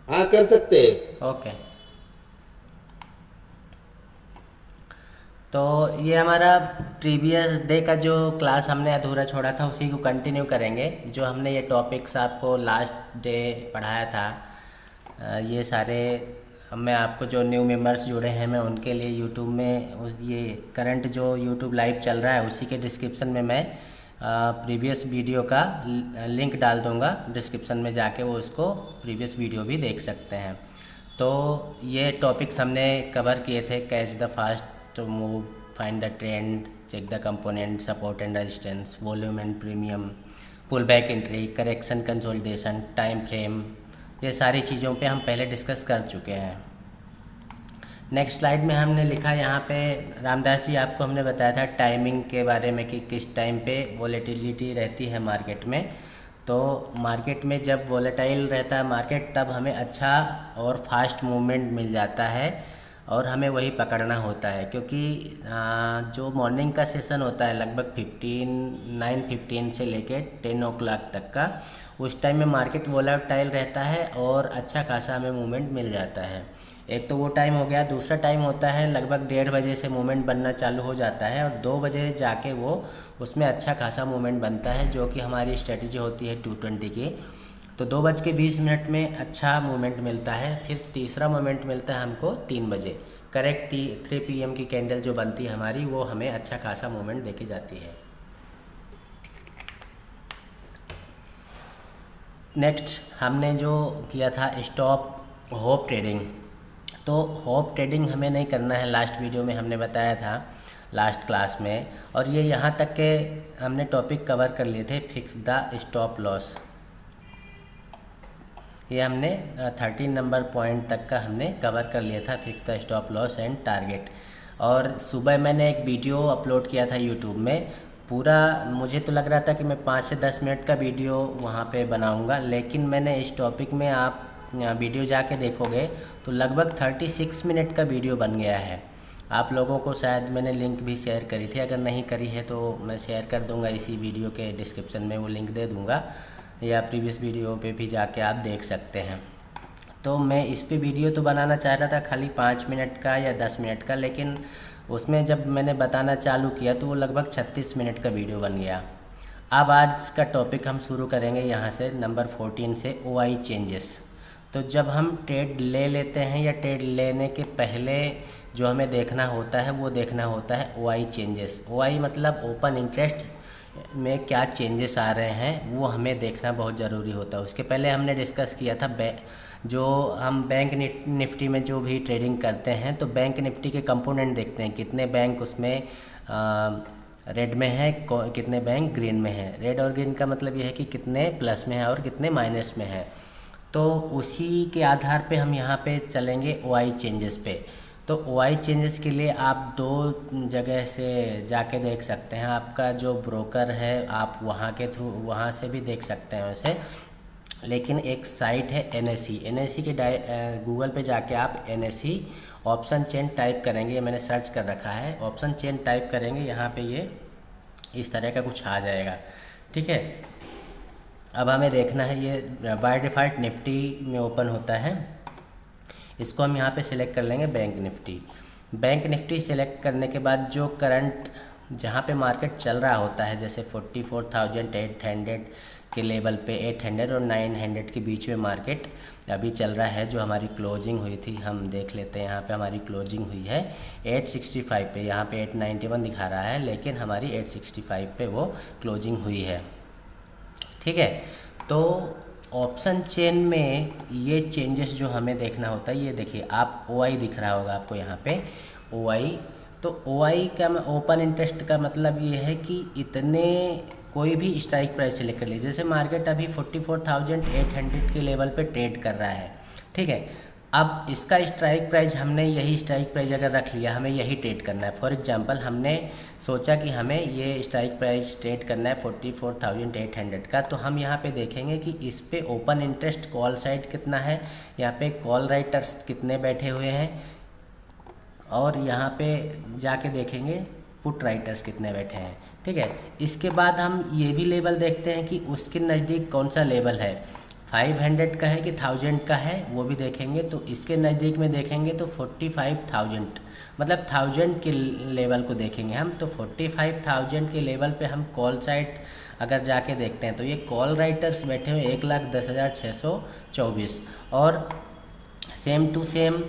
हाँ कर सकते हैं। ओके। तो ये हमारा प्रीवियस डे का जो क्लास हमने अधूरा छोड़ा था उसी को कंटिन्यू करेंगे। जो हमने ये टॉपिक्स आपको लास्ट डे पढ़ाया था, ये सारे मैं आपको जो न्यू मेंबर्स जुड़े हैं मैं उनके लिए यूट्यूब में ये करंट जो यूट्यूब लाइव चल रहा है उसी के डिस्क्रिप्शन में मैं प्रीवियस वीडियो का लिंक डाल दूंगा। डिस्क्रिप्शन में जाके वो उसको प्रीवियस वीडियो भी देख सकते हैं। तो ये टॉपिक्स हमने कवर किए थे, catch the fast move, find the trend, check the component, support and resistance, volume and premium, pull back entry, correction consolidation, time frame, ये सारी चीज़ों पे हम पहले डिस्कस कर चुके हैं। नेक्स्ट स्लाइड में हमने लिखा यहाँ पे रामदास जी आपको हमने बताया था टाइमिंग के बारे में कि किस टाइम पे वॉलेटिलिटी रहती है मार्केट में। तो मार्केट में जब वॉलेटाइल रहता है मार्केट तब हमें अच्छा और फास्ट मूवमेंट मिल जाता है और हमें वही पकड़ना होता है, क्योंकि जो मॉर्निंग का सेशन होता है लगभग 9:15 से लेके 10 o'clock तक का, उस टाइम में मार्केट वॉलेटाइल रहता है और अच्छा खासा हमें मूवमेंट मिल जाता है। एक तो वो टाइम हो गया। दूसरा टाइम होता है लगभग 1:30 बजे से मूवमेंट बनना चालू हो जाता है और 2 बजे जाके वो उसमें अच्छा खासा मूवमेंट बनता है, जो कि हमारी स्ट्रेटजी होती है 220 की। तो 2:20 में अच्छा मूवमेंट मिलता है। फिर तीसरा मूवमेंट मिलता है हमको 3 बजे, करेक्ट 3 PM की कैंडल जो बनती है हमारी, वो हमें अच्छा खासा मूवमेंट देखी जाती है। नेक्स्ट हमने जो किया था स्टॉप होप ट्रेडिंग। तो होप ट्रेडिंग हमें नहीं करना है, लास्ट वीडियो में हमने बताया था लास्ट क्लास में। और ये यहाँ तक के हमने टॉपिक कवर कर लिए थे, फिक्स द स्टॉप लॉस। ये हमने 13 नंबर पॉइंट तक का हमने कवर कर लिया था, fix the stop loss and target. और सुबह मैंने एक वीडियो अपलोड किया था यूट्यूब में, पूरा मुझे तो लग रहा था कि मैं 5 से 10 मिनट का वीडियो वहाँ पे बनाऊँगा, लेकिन मैंने इस टॉपिक में आप वीडियो जाके देखोगे तो लगभग 36 मिनट का वीडियो बन गया है। आप लोगों को शायद मैंने लिंक भी शेयर करी थी, अगर नहीं करी है तो मैं शेयर कर दूंगा, इसी वीडियो के डिस्क्रिप्शन में वो लिंक दे दूंगा, या प्रीवियस वीडियो पे भी जाके आप देख सकते हैं। तो मैं इस पे वीडियो तो बनाना चाह रहा था खाली 5 मिनट का या 10 मिनट का, लेकिन उसमें जब मैंने बताना चालू किया तो वो लगभग 36 मिनट का वीडियो बन गया। अब आज का टॉपिक हम शुरू करेंगे यहाँ से नंबर 14 से, OI चेंजेस। तो जब हम ट्रेड ले लेते हैं या ट्रेड लेने के पहले जो हमें देखना होता है वो देखना होता है OI चेंजेस। OI मतलब ओपन इंटरेस्ट में क्या चेंजेस आ रहे हैं वो हमें देखना बहुत ज़रूरी होता है। उसके पहले हमने डिस्कस किया था जो हम बैंक निफ्टी में जो भी ट्रेडिंग करते हैं तो बैंक निफ्टी के कंपोनेंट देखते हैं, कितने बैंक उसमें रेड में है, कितने बैंक ग्रीन में है। रेड और ग्रीन का मतलब ये है कि कितने प्लस में है और कितने माइनस में है। तो उसी के आधार पे हम यहाँ पे चलेंगे OI चेंजेस पे। तो OI चेंजेस के लिए आप 2 जगह से जाके देख सकते हैं। आपका जो ब्रोकर है आप वहाँ के थ्रू वहाँ से भी देख सकते हैं वैसे, लेकिन एक साइट है NSE के गूगल पे जाके आप NSE ऑप्शन चेन टाइप करेंगे, ये मैंने सर्च कर रखा है। ऑप्शन चेन टाइप करेंगे यहाँ पे ये इस तरह का कुछ आ जाएगा, ठीक है। अब हमें देखना है, ये बाय डिफ़ॉल्ट निफ्टी में ओपन होता है। इसको हम यहाँ पे सिलेक्ट कर लेंगे bank Nifty. Bank Nifty select करने के बाद जो करंट जहाँ पे मार्केट चल रहा होता है, जैसे 44,800 के लेवल पे 800 और 900 के बीच में मार्केट अभी चल रहा है। जो हमारी क्लोजिंग हुई थी हम देख लेते हैं, यहाँ पे हमारी क्लोजिंग हुई है 865 पे, यहाँ पे 891 दिखा रहा है लेकिन हमारी 865 पे वो क्लोजिंग हुई है, ठीक है। तो ऑप्शन चेन में ये चेंजेस जो हमें देखना होता है, ये देखिए आप OI दिख रहा होगा आपको यहाँ पे OI। तो OI का ओपन इंटरेस्ट का मतलब ये है कि इतने कोई भी स्ट्राइक प्राइस सिलेक्ट कर लीजिए। जैसे मार्केट अभी 44,800 के लेवल पे ट्रेड कर रहा है, ठीक है। अब इसका स्ट्राइक प्राइस हमने यही स्ट्राइक प्राइस अगर रख लिया, हमें यही ट्रेड करना है। फॉर एग्जांपल हमने सोचा कि हमें ये स्ट्राइक प्राइस ट्रेड करना है 44,800 का, तो हम यहाँ पे देखेंगे कि इस पे ओपन इंटरेस्ट कॉल साइड कितना है, यहाँ पे कॉल राइटर्स कितने बैठे हुए हैं, और यहाँ पे जाके देखेंगे पुट राइटर्स कितने बैठे हैं, ठीक है। इसके बाद हम ये भी लेवल देखते हैं कि उसके नज़दीक कौन सा लेवल है। 500 का है कि 1000 का है वो भी देखेंगे। तो इसके नज़दीक में देखेंगे तो 45,000 मतलब 1000 के लेवल को देखेंगे हम। तो 45,000 के लेवल पे हम कॉल साइट अगर जाके देखते हैं तो ये कॉल राइटर्स बैठे हुए 1,10,624 और सेम टू सेम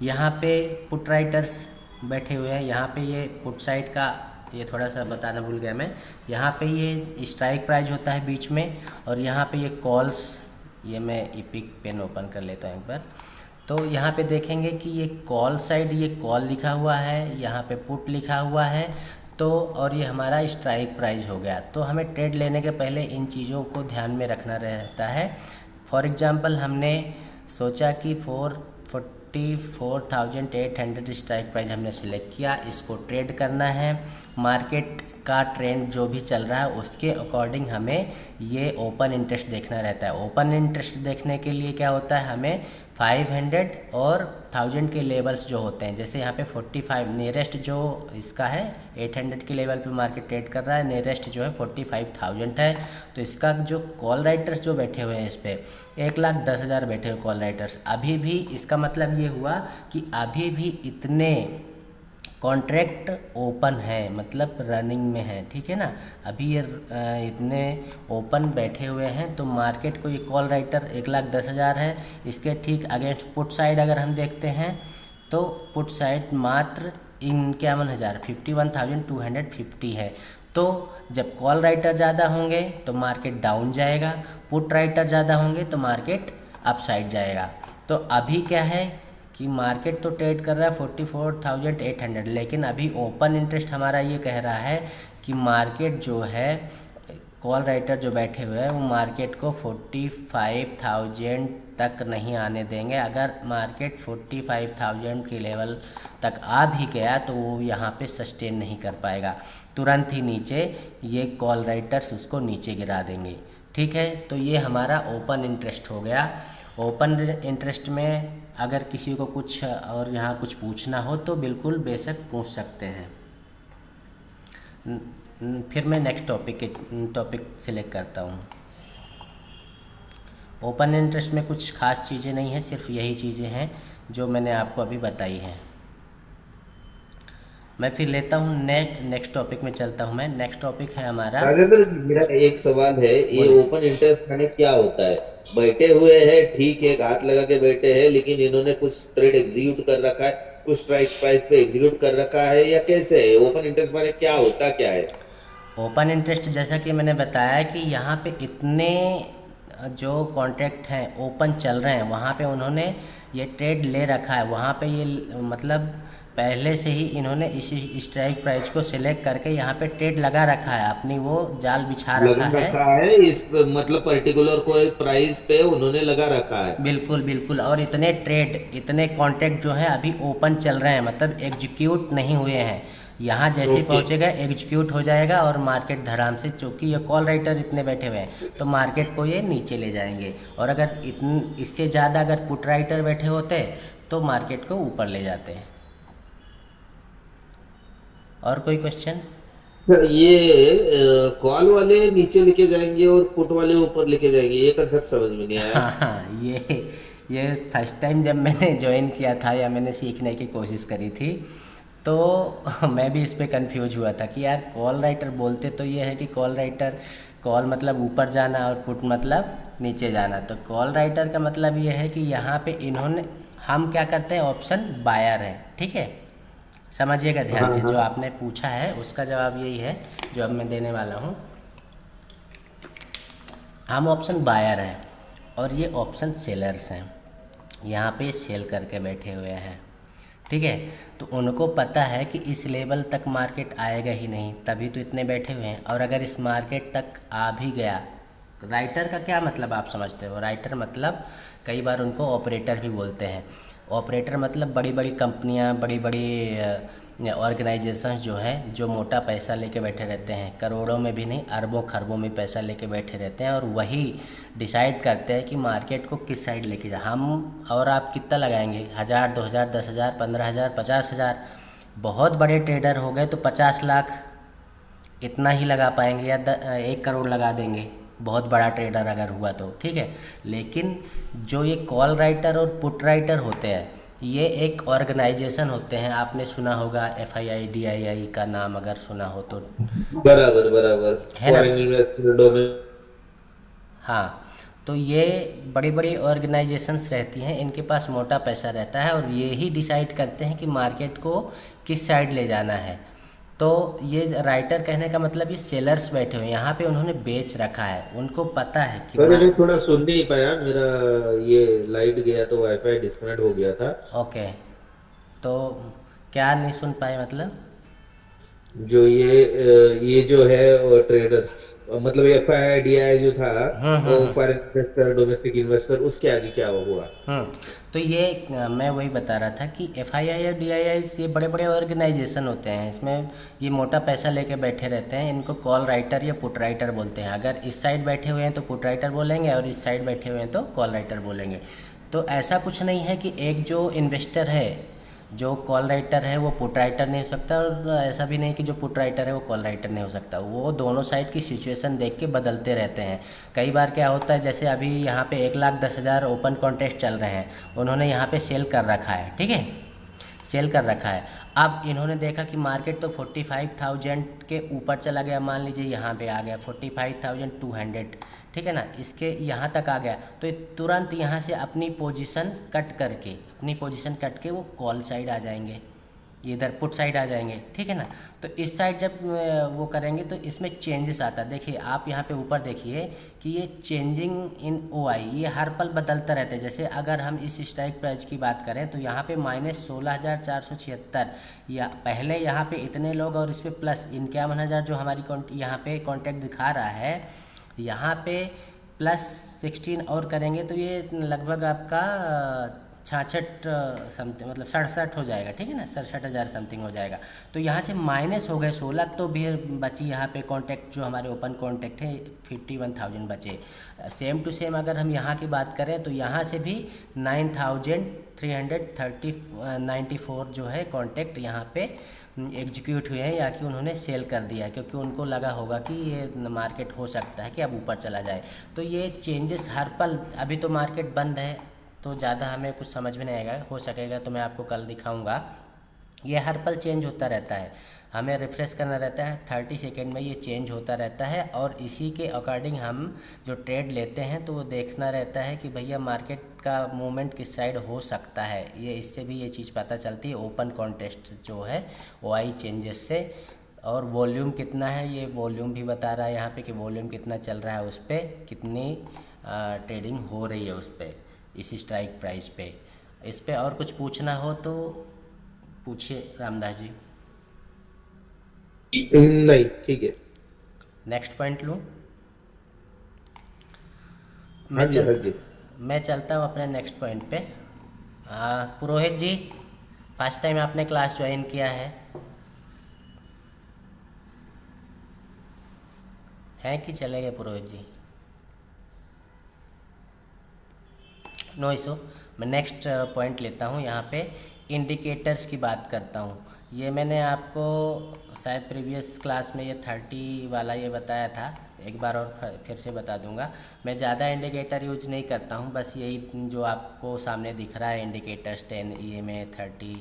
यहाँ पे पुट राइटर्स बैठे हुए हैं। यहाँ पे ये पुट साइड का ये थोड़ा सा बताना भूल गया मैं, यहाँ पे ये स्ट्राइक प्राइस होता है बीच में और यहाँ पे ये कॉल्स, ये मैं इपिक पेन ओपन कर लेता हूँ एक बार। तो यहाँ पे देखेंगे कि ये कॉल साइड, ये कॉल लिखा हुआ है, यहाँ पे पुट लिखा हुआ है। तो और ये हमारा स्ट्राइक प्राइस हो गया। तो हमें ट्रेड लेने के पहले इन चीज़ों को ध्यान में रखना रहता है। फॉर एग्ज़ाम्पल हमने सोचा कि 44,800 स्ट्राइक प्राइस हमने सिलेक्ट किया, इसको ट्रेड करना है। मार्केट का ट्रेंड जो भी चल रहा है उसके अकॉर्डिंग हमें ये ओपन इंटरेस्ट देखना रहता है। ओपन इंटरेस्ट देखने के लिए क्या होता है, हमें 500 और 1000 के लेवल्स जो होते हैं, जैसे यहाँ पे 45 नियरेस्ट जो इसका है 800 के लेवल पे मार्केट ट्रेड कर रहा है, नियरेस्ट जो है 45,000 है। तो इसका जो कॉल राइटर्स जो बैठे हुए हैं इस पर 1,10,000 बैठे हुए कॉल राइटर्स। अभी भी इसका मतलब ये हुआ कि अभी भी इतने कॉन्ट्रैक्ट ओपन है, मतलब रनिंग में है, ठीक है ना। अभी ये इतने ओपन बैठे हुए हैं। तो मार्केट को ये कॉल राइटर 1,10,000 है। इसके ठीक अगेंस्ट पुट साइड अगर हम देखते हैं तो पुट साइड मात्र 51,000 51,250 है। तो जब कॉल राइटर ज़्यादा होंगे तो मार्केट डाउन जाएगा, पुट राइटर ज़्यादा होंगे तो मार्केट अप साइड जाएगा। तो अभी क्या है कि मार्केट तो ट्रेड कर रहा है 44,800, लेकिन अभी ओपन इंटरेस्ट हमारा ये कह रहा है कि मार्केट जो है कॉल राइटर जो बैठे हुए हैं वो मार्केट को 45,000 तक नहीं आने देंगे। अगर मार्केट 45,000 के लेवल तक आ भी गया तो वो यहाँ पे सस्टेन नहीं कर पाएगा, तुरंत ही नीचे ये कॉल राइटर्स उसको नीचे गिरा देंगे, ठीक है। तो ये हमारा ओपन इंटरेस्ट हो गया। ओपन इंटरेस्ट में अगर किसी को कुछ और यहाँ कुछ पूछना हो तो बिल्कुल बेशक पूछ सकते हैं। फिर मैं नेक्स्ट टॉपिक सिलेक्ट करता हूँ। ओपन इंटरेस्ट में कुछ खास चीज़ें नहीं है, सिर्फ यही चीज़ें हैं जो मैंने आपको अभी बताई हैं। मैं फिर लेता हूँ नेक्स्ट टॉपिक में चलता हूँ। मैं नेक्स्ट टॉपिक है हमारा। राजेंद्र जी, मेरा एक सवाल है, ये बोलिए। ओपन इंटरेस्ट खाने क्या होता है? बैठे हुए हैं, ठीक है, घात लगा के बैठे हैं, लेकिन इन्होंने कुछ ट्रेड एग्जीक्यूट कर रखा है, कुछ स्ट्राइक प्राइस पे एग्जीक्यूट कर रखा है, या कैसे है ओपन इंटरेस्ट माने क्या होता क्या है? ओपन इंटरेस्ट जैसा कि मैंने बताया कि यहाँ पे इतने जो कॉन्ट्रैक्ट हैं ओपन चल रहे हैं, वहाँ पे उन्होंने ये ट्रेड ले रखा है। वहाँ पे ये मतलब पहले से ही इन्होंने इस स्ट्राइक प्राइस को सिलेक्ट करके यहाँ पे ट्रेड लगा रखा है, अपनी वो जाल बिछा लगा रखा है। रखा है इस मतलब पर्टिकुलर कोई प्राइस पे उन्होंने लगा रखा है। बिल्कुल बिल्कुल। और इतने ट्रेड, इतने कॉन्ट्रैक्ट जो है अभी ओपन चल रहे हैं, मतलब एग्जीक्यूट नहीं हुए हैं। यहाँ जैसे ही ओके। पहुँचेगा एग्जीक्यूट हो जाएगा और मार्केट धड़ाम से, चूँकि ये कॉल राइटर इतने बैठे हुए हैं तो मार्केट को ये नीचे ले जाएंगे। और अगर इससे ज़्यादा अगर पुट राइटर बैठे होते तो मार्केट को ऊपर ले जाते हैं। और कोई क्वेश्चन? ये कॉल वाले नीचे लेके जाएंगे और पुट वाले ऊपर लेके जाएंगे, ये कंसेप्ट समझ में नहीं आया। हाँ हाँ, ये फर्स्ट टाइम जब मैंने ज्वाइन किया था या मैंने सीखने की कोशिश करी थी तो मैं भी इस पे कंफ्यूज हुआ था कि यार कॉल राइटर बोलते तो ये है कि कॉल राइटर, कॉल मतलब ऊपर जाना और पुट मतलब नीचे जाना। तो कॉल राइटर का मतलब ये है कि यहाँ पे इन्होंने, हम क्या करते हैं, ऑप्शन बायर है, ठीक है। समझिएगा ध्यान हाँ से, जो हाँ। आपने पूछा है उसका जवाब यही है जो अब मैं देने वाला हूँ। हम ऑप्शन बायर हैं और ये ऑप्शन सेलर्स हैं। यहाँ पे सेल करके बैठे हुए हैं, ठीक है। तो उनको पता है कि इस लेवल तक मार्केट आएगा ही नहीं, तभी तो इतने बैठे हुए हैं। और अगर इस मार्केट तक आ भी गया, राइटर का क्या मतलब आप समझते हो? राइटर मतलब कई बार उनको ऑपरेटर भी बोलते हैं। ऑपरेटर मतलब बड़ी बड़ी कंपनियां, बड़ी बड़ी ऑर्गेनाइजेशंस जो हैं, जो मोटा पैसा लेके बैठे रहते हैं, करोड़ों में भी नहीं अरबों खरबों में पैसा लेके बैठे रहते हैं और वही डिसाइड करते हैं कि मार्केट को किस साइड लेके जा। हम और आप कितना लगाएंगे? 1,000, 2,000, 10,000, 15,000, 50,000। बहुत बड़े ट्रेडर हो गए तो 50 लाख इतना ही लगा पाएंगे या 1 करोड़ लगा देंगे, बहुत बड़ा ट्रेडर अगर हुआ तो, ठीक है। लेकिन जो ये कॉल राइटर और पुट राइटर होते हैं, ये एक ऑर्गेनाइजेशन होते हैं। आपने सुना होगा FII DII का नाम अगर सुना हो तो, बराबर बराबर। है ना। Foreign investment domain. हाँ, तो ये बड़ी बड़ी ऑर्गेनाइजेशंस रहती हैं, इनके पास मोटा पैसा रहता है और ये ही डिसाइड करते हैं कि मार्केट को किस साइड ले जाना है। तो ये राइटर कहने का मतलब ये सेलर्स बैठे हुए हैं यहाँ पे, उन्होंने बेच रखा है, उनको पता है कि सर मैं थोड़ा सुन नहीं पाया, मेरा ये लाइट गया तो वाईफाई डिस्कनेक्ट हो गया था। ओके। तो क्या नहीं सुन पाए मतलब? जो ये जो है ट्रेडर्स, मतलब FII DI जो था, वो फॉरेन इन्वेस्टर डोमेस्टिक इन्वेस्टर, उसके आगे क्या हुआ? तो ये मैं वही बता रहा था कि FII और DII ये बड़े बड़े ऑर्गेनाइजेशन होते हैं, इसमें ये मोटा पैसा लेके बैठे रहते हैं। इनको कॉल राइटर या पुट राइटर बोलते हैं। अगर इस साइड बैठे हुए हैं तो पुट राइटर बोलेंगे और इस साइड बैठे हुए हैं तो कॉल राइटर बोलेंगे। तो ऐसा कुछ नहीं है कि एक जो इन्वेस्टर है, जो कॉल राइटर है वो पुट राइटर नहीं हो सकता, और ऐसा भी नहीं कि जो पुट राइटर है वो कॉल राइटर नहीं हो सकता। वो दोनों साइड की सिचुएशन देख के बदलते रहते हैं। कई बार क्या होता है, जैसे अभी यहाँ पे 1,10,000 ओपन कॉन्टेस्ट चल रहे हैं, उन्होंने यहाँ पे सेल कर रखा है, ठीक है, सेल कर रखा है। अब इन्होंने देखा कि मार्केट तो 45,000 के ऊपर चला गया, मान लीजिए यहाँ पे आ गया 45,200, ठीक है ना, इसके यहाँ तक आ गया, तो ये तुरंत यहाँ से अपनी पोजीशन कट के वो कॉल साइड आ जाएंगे, इधर पुट साइड आ जाएंगे, ठीक है ना। तो इस साइड जब वो करेंगे तो इसमें चेंजेस आता है। देखिए आप यहाँ पे ऊपर देखिए कि ये चेंजिंग इन OI ये हर पल बदलता रहता है। जैसे अगर हम इस स्ट्राइक प्राइस की बात करें तो यहाँ पे -16,476, या पहले यहाँ पे इतने लोग और इस पर प्लस 51,000 जो हमारी यहाँ पे कॉन्टैक्ट दिखा रहा है, यहाँ पे +16 और करेंगे तो ये लगभग आपका 66 समथिंग, मतलब 67 हो जाएगा, ठीक है ना, 67,000 समथिंग हो जाएगा। तो यहाँ से माइनस हो गए 16, तो भी बची यहाँ पे कॉन्टैक्ट जो हमारे ओपन कॉन्टैक्ट है 51,000 बचे। सेम टू सेम अगर हम यहाँ की बात करें तो यहाँ से भी 9,394 जो है कॉन्टैक्ट यहाँ पे एग्जीक्यूट हुए हैं, या कि उन्होंने सेल कर दिया है, क्योंकि उनको लगा होगा कि ये मार्केट हो सकता है कि अब ऊपर चला जाए। तो ये चेंजेस हर पल, अभी तो मार्केट बंद है तो ज़्यादा हमें कुछ समझ में नहीं आएगा, हो सकेगा तो मैं आपको कल दिखाऊंगा। ये हर पल चेंज होता रहता है, हमें रिफ्रेश करना रहता है, 30 सेकेंड में ये चेंज होता रहता है, और इसी के अकॉर्डिंग हम जो ट्रेड लेते हैं तो वो देखना रहता है कि भैया मार्केट का मूवमेंट किस साइड हो सकता है। ये इससे भी ये चीज़ पता चलती है ओपन कॉन्टेस्ट जो है OI चेंजेस से। और वॉल्यूम कितना है, ये वॉल्यूम भी बता रहा है यहाँ पे कि वॉल्यूम कितना चल रहा है, उस पर कितनी ट्रेडिंग हो रही है, उस पर इसी स्ट्राइक प्राइस पे। इस पे और कुछ पूछना हो तो पूछिए रामदास जी। नहीं, ठीक है। नेक्स्ट पॉइंट लूँ? हाँ जी, हाँ जी। मैं चलता हूँ अपने नेक्स्ट पॉइंट पे। पुरोहित जी, फर्स्ट टाइम आपने क्लास ज्वाइन किया है कि चले गए पुरोहित जी? No issue. मैं नेक्स्ट पॉइंट लेता हूँ, यहाँ पे इंडिकेटर्स की बात करता हूँ। ये मैंने आपको शायद प्रीवियस क्लास में ये 30 वाला ये बताया था, एक बार और फिर से बता दूंगा। मैं ज़्यादा इंडिकेटर यूज नहीं करता हूँ, बस यही जो आपको सामने दिख रहा है indicators 10 EMA 30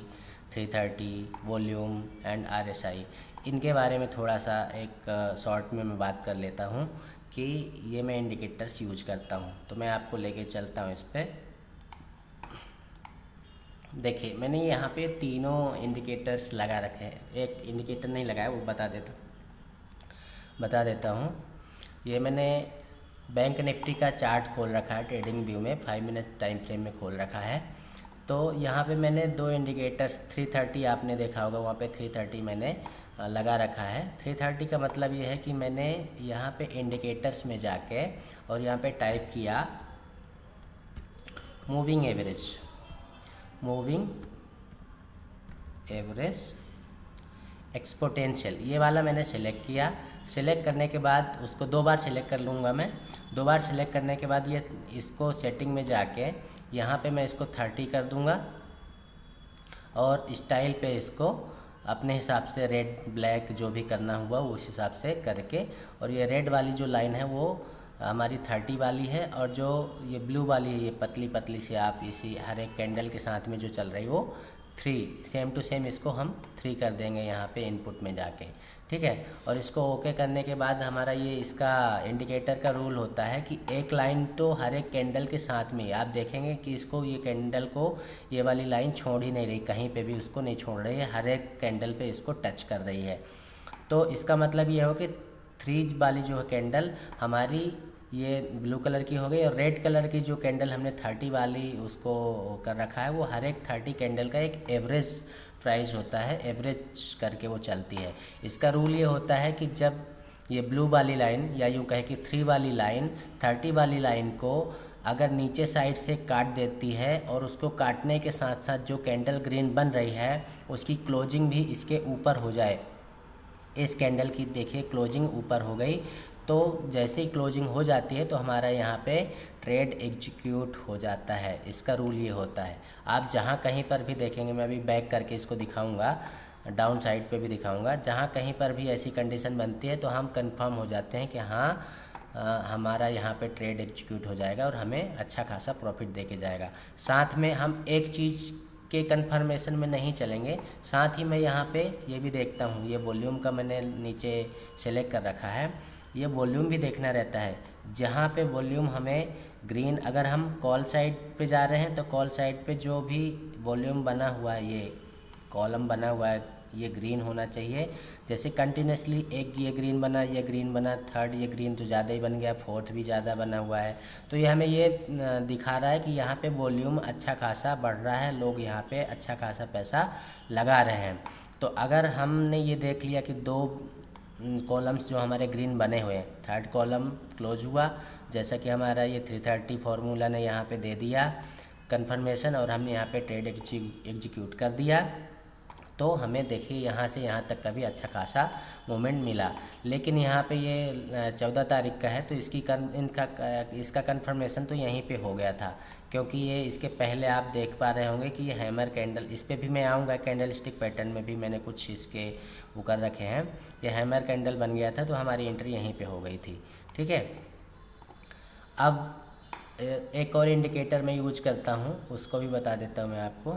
330 volume and RSI, इनके बारे में थोड़ा सा एक शॉर्ट में मैं बात कर लेता हूँ कि ये मैं इंडिकेटर्स यूज करता हूँ। तो मैं आपको लेके चलता हूँ इस पर। देखिए मैंने यहाँ पे तीनों इंडिकेटर्स लगा रखे हैं, एक इंडिकेटर नहीं लगाया, वो बता देता हूँ। ये मैंने बैंक निफ्टी का चार्ट खोल रखा है ट्रेडिंग व्यू में, 5 मिनट टाइम फ्रेम में खोल रखा है। तो यहाँ पे मैंने दो इंडिकेटर्स 330 आपने देखा होगा, वहाँ पे 330 मैंने लगा रखा है। 330 का मतलब ये है कि मैंने यहाँ पे इंडिकेटर्स में जाके और यहाँ पे टाइप किया मूविंग एवरेज एक्सपोनेंशियल, ये वाला मैंने सेलेक्ट किया। सेलेक्ट करने के बाद उसको 2 बार सेलेक्ट कर लूँगा मैं। 2 बार सेलेक्ट करने के बाद ये इसको सेटिंग में जाके यहाँ पे मैं इसको 30 कर दूँगा और स्टाइल पे इसको अपने हिसाब से रेड ब्लैक जो भी करना हुआ उस हिसाब से करके, और ये रेड वाली जो लाइन है वो हमारी 30 वाली है, और जो ये ब्लू वाली है, ये पतली पतली सी आप इसी हर एक कैंडल के साथ में जो चल रही वो 3, सेम टू सेम इसको हम 3 कर देंगे यहाँ पे इनपुट में जाके, ठीक है। और इसको ओके करने के बाद हमारा ये इसका इंडिकेटर का रूल होता है कि एक लाइन तो हर एक कैंडल के साथ में, आप देखेंगे कि इसको ये कैंडल को ये वाली लाइन छोड़ ही नहीं रही, कहीं पे भी उसको नहीं छोड़ रही है, हर एक कैंडल पे इसको टच कर रही है। तो इसका मतलब ये हो कि 3 वाली जो है कैंडल हमारी ये ब्लू कलर की हो गई, और रेड कलर की जो कैंडल हमने 30 वाली उसको कर रखा है, वो हर एक 30 कैंडल का एक एवरेज प्राइस होता है, एवरेज करके वो चलती है। इसका रूल ये होता है कि जब ये ब्लू वाली लाइन, या यूँ कहे कि 3 वाली लाइन 30 वाली लाइन को अगर नीचे साइड से काट देती है, और उसको काटने के साथ साथ जो कैंडल ग्रीन बन रही है उसकी क्लोजिंग भी इसके ऊपर हो जाए, इस कैंडल की देखिए क्लोजिंग ऊपर हो गई, तो जैसे ही क्लोजिंग हो जाती है तो हमारा यहाँ पे ट्रेड एग्जीक्यूट हो जाता है। इसका रूल ये होता है। आप जहाँ कहीं पर भी देखेंगे, मैं अभी बैक करके इसको दिखाऊंगा, डाउन साइड पे भी दिखाऊंगा, जहाँ कहीं पर भी ऐसी कंडीशन बनती है तो हम कंफर्म हो जाते हैं कि हाँ हमारा यहाँ पे ट्रेड एग्जीक्यूट हो जाएगा और हमें अच्छा खासा प्रॉफिट दे के जाएगा। साथ में हम एक चीज़ के कंफर्मेशन में नहीं चलेंगे, साथ ही मैं यहाँ पे ये भी देखता हूँ, ये वॉल्यूम का मैंने नीचे सेलेक्ट कर रखा है, ये वॉल्यूम भी देखना रहता है। जहाँ पे वॉल्यूम हमें ग्रीन, अगर हम कॉल साइड पे जा रहे हैं तो कॉल साइड पे जो भी वॉल्यूम बना हुआ है, ये कॉलम बना हुआ है, ये ग्रीन होना चाहिए। जैसे कंटिन्यूसली एक ये ग्रीन बना, ये ग्रीन बना, थर्ड ये ग्रीन तो ज़्यादा ही बन गया, फोर्थ भी ज़्यादा बना हुआ है, तो ये हमें ये दिखा रहा है कि यहाँ पे वॉल्यूम अच्छा खासा बढ़ रहा है, लोग यहाँ पे अच्छा खासा पैसा लगा रहे हैं। तो अगर हमने ये देख लिया कि 2 कॉलम्स जो हमारे ग्रीन बने हुए हैं, थर्ड कॉलम क्लोज हुआ, जैसा कि हमारा ये 330 फार्मूला ने यहाँ पे दे दिया कंफर्मेशन, और हमने यहाँ पे ट्रेड एग्जीक्यूट कर दिया, तो हमें देखिए यहाँ से यहाँ तक का भी अच्छा खासा मोमेंट मिला। लेकिन यहाँ पे ये 14 तारीख का है, तो इसका कंफर्मेशन तो यहीं पे हो गया था, क्योंकि ये इसके पहले आप देख पा रहे होंगे कि ये हैमर कैंडल, इस पर भी मैं आऊँगा, कैंडल स्टिक पैटर्न में भी मैंने कुछ इसके वो कर रखे हैं, ये हैमर कैंडल बन गया था, तो हमारी एंट्री यहीं पे हो गई थी, ठीक है। अब एक और इंडिकेटर मैं यूज करता हूँ, उसको भी बता देता हूँ मैं आपको।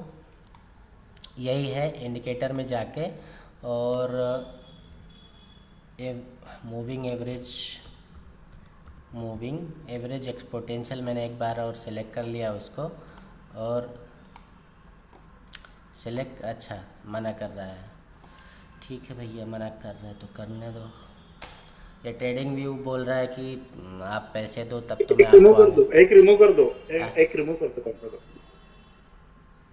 यही है इंडिकेटर में जाके, और मूविंग एवरेज एक्सपोनेंशियल मैंने एक बार और सेलेक्ट कर लिया उसको, और सेलेक्ट, अच्छा मना कर रहा है, ठीक है भैया मना कर रहे हैं तो करने दो। ये ट्रेडिंग व्यू बोल रहा है कि आप पैसे दो तब तो मैं आपको एक रिमूव कर दो, एक रिमूव कर दो,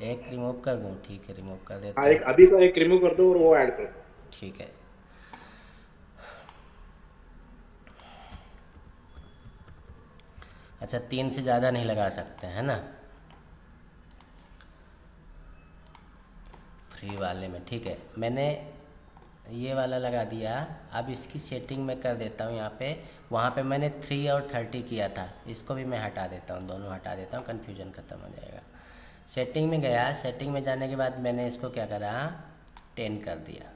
एक रिमूव कर दूँ, ठीक है रिमूव कर देता हूँ। अभी का एक रिमूव कर दो और वो ऐड कर दो, ठीक है। अच्छा 3 से ज़्यादा नहीं लगा सकते है ना फ्री वाले में, ठीक है। मैंने ये वाला लगा दिया। अब इसकी सेटिंग मैं कर देता हूँ यहाँ पे, वहाँ पे मैंने 3 और 30 किया था, इसको भी मैं हटा देता हूँ, दोनों हटा देता हूँ, कन्फ्यूजन ख़त्म हो जाएगा। सेटिंग में गया, सेटिंग में जाने के बाद मैंने इसको क्या करा, 10 कर दिया।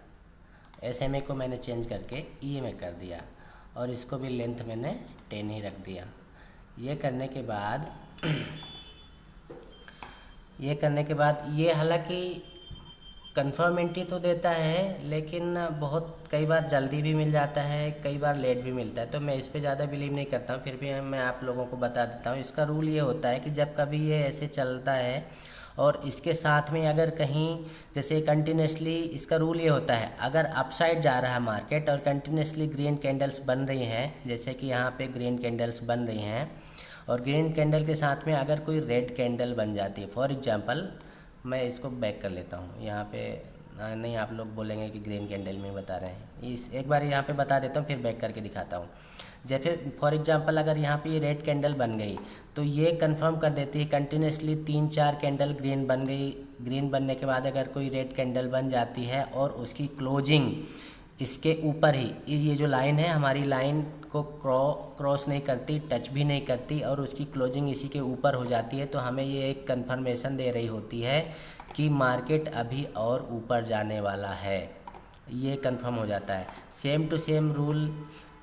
SMA को मैंने चेंज करके E में कर दिया, और इसको भी लेंथ मैंने 10 ही रख दिया। ये करने के बाद ये हालांकि कन्फर्मेंटी तो देता है, लेकिन बहुत कई बार जल्दी भी मिल जाता है, कई बार लेट भी मिलता है, तो मैं इस पे ज़्यादा बिलीव नहीं करता हूँ। फिर भी मैं आप लोगों को बता देता हूँ। इसका रूल ये होता है कि जब कभी ये ऐसे चलता है और इसके साथ में अगर कहीं जैसे कंटिन्यूसली, इसका रूल ये होता है अगर अपसाइड जा रहा है मार्केट और कंटिन्यूसली ग्रीन कैंडल्स बन रही हैं, जैसे कि यहाँ पे ग्रीन कैंडल्स बन रही हैं, और ग्रीन कैंडल के साथ में अगर कोई रेड कैंडल बन जाती है, फॉर एग्जांपल मैं इसको बैक कर लेता हूँ यहाँ पे, नहीं आप लोग बोलेंगे कि ग्रीन कैंडल में बता रहे हैं, इस एक बार यहाँ पे बता देता हूँ, फिर बैक करके दिखाता हूँ। जैसे फॉर एग्जांपल अगर यहाँ पे ये रेड कैंडल बन गई तो ये कंफर्म कर देती है कंटिन्यूसली 3-4 कैंडल ग्रीन बन गई। ग्रीन बनने के बाद अगर कोई रेड कैंडल बन जाती है और उसकी क्लोजिंग इसके ऊपर ही, ये जो लाइन है हमारी लाइन को क्रॉस नहीं करती, टच भी नहीं करती, और उसकी क्लोजिंग इसी के ऊपर हो जाती है, तो हमें ये एक कंफर्मेशन दे रही होती है कि मार्केट अभी और ऊपर जाने वाला है, ये कंफर्म हो जाता है। Same to same rule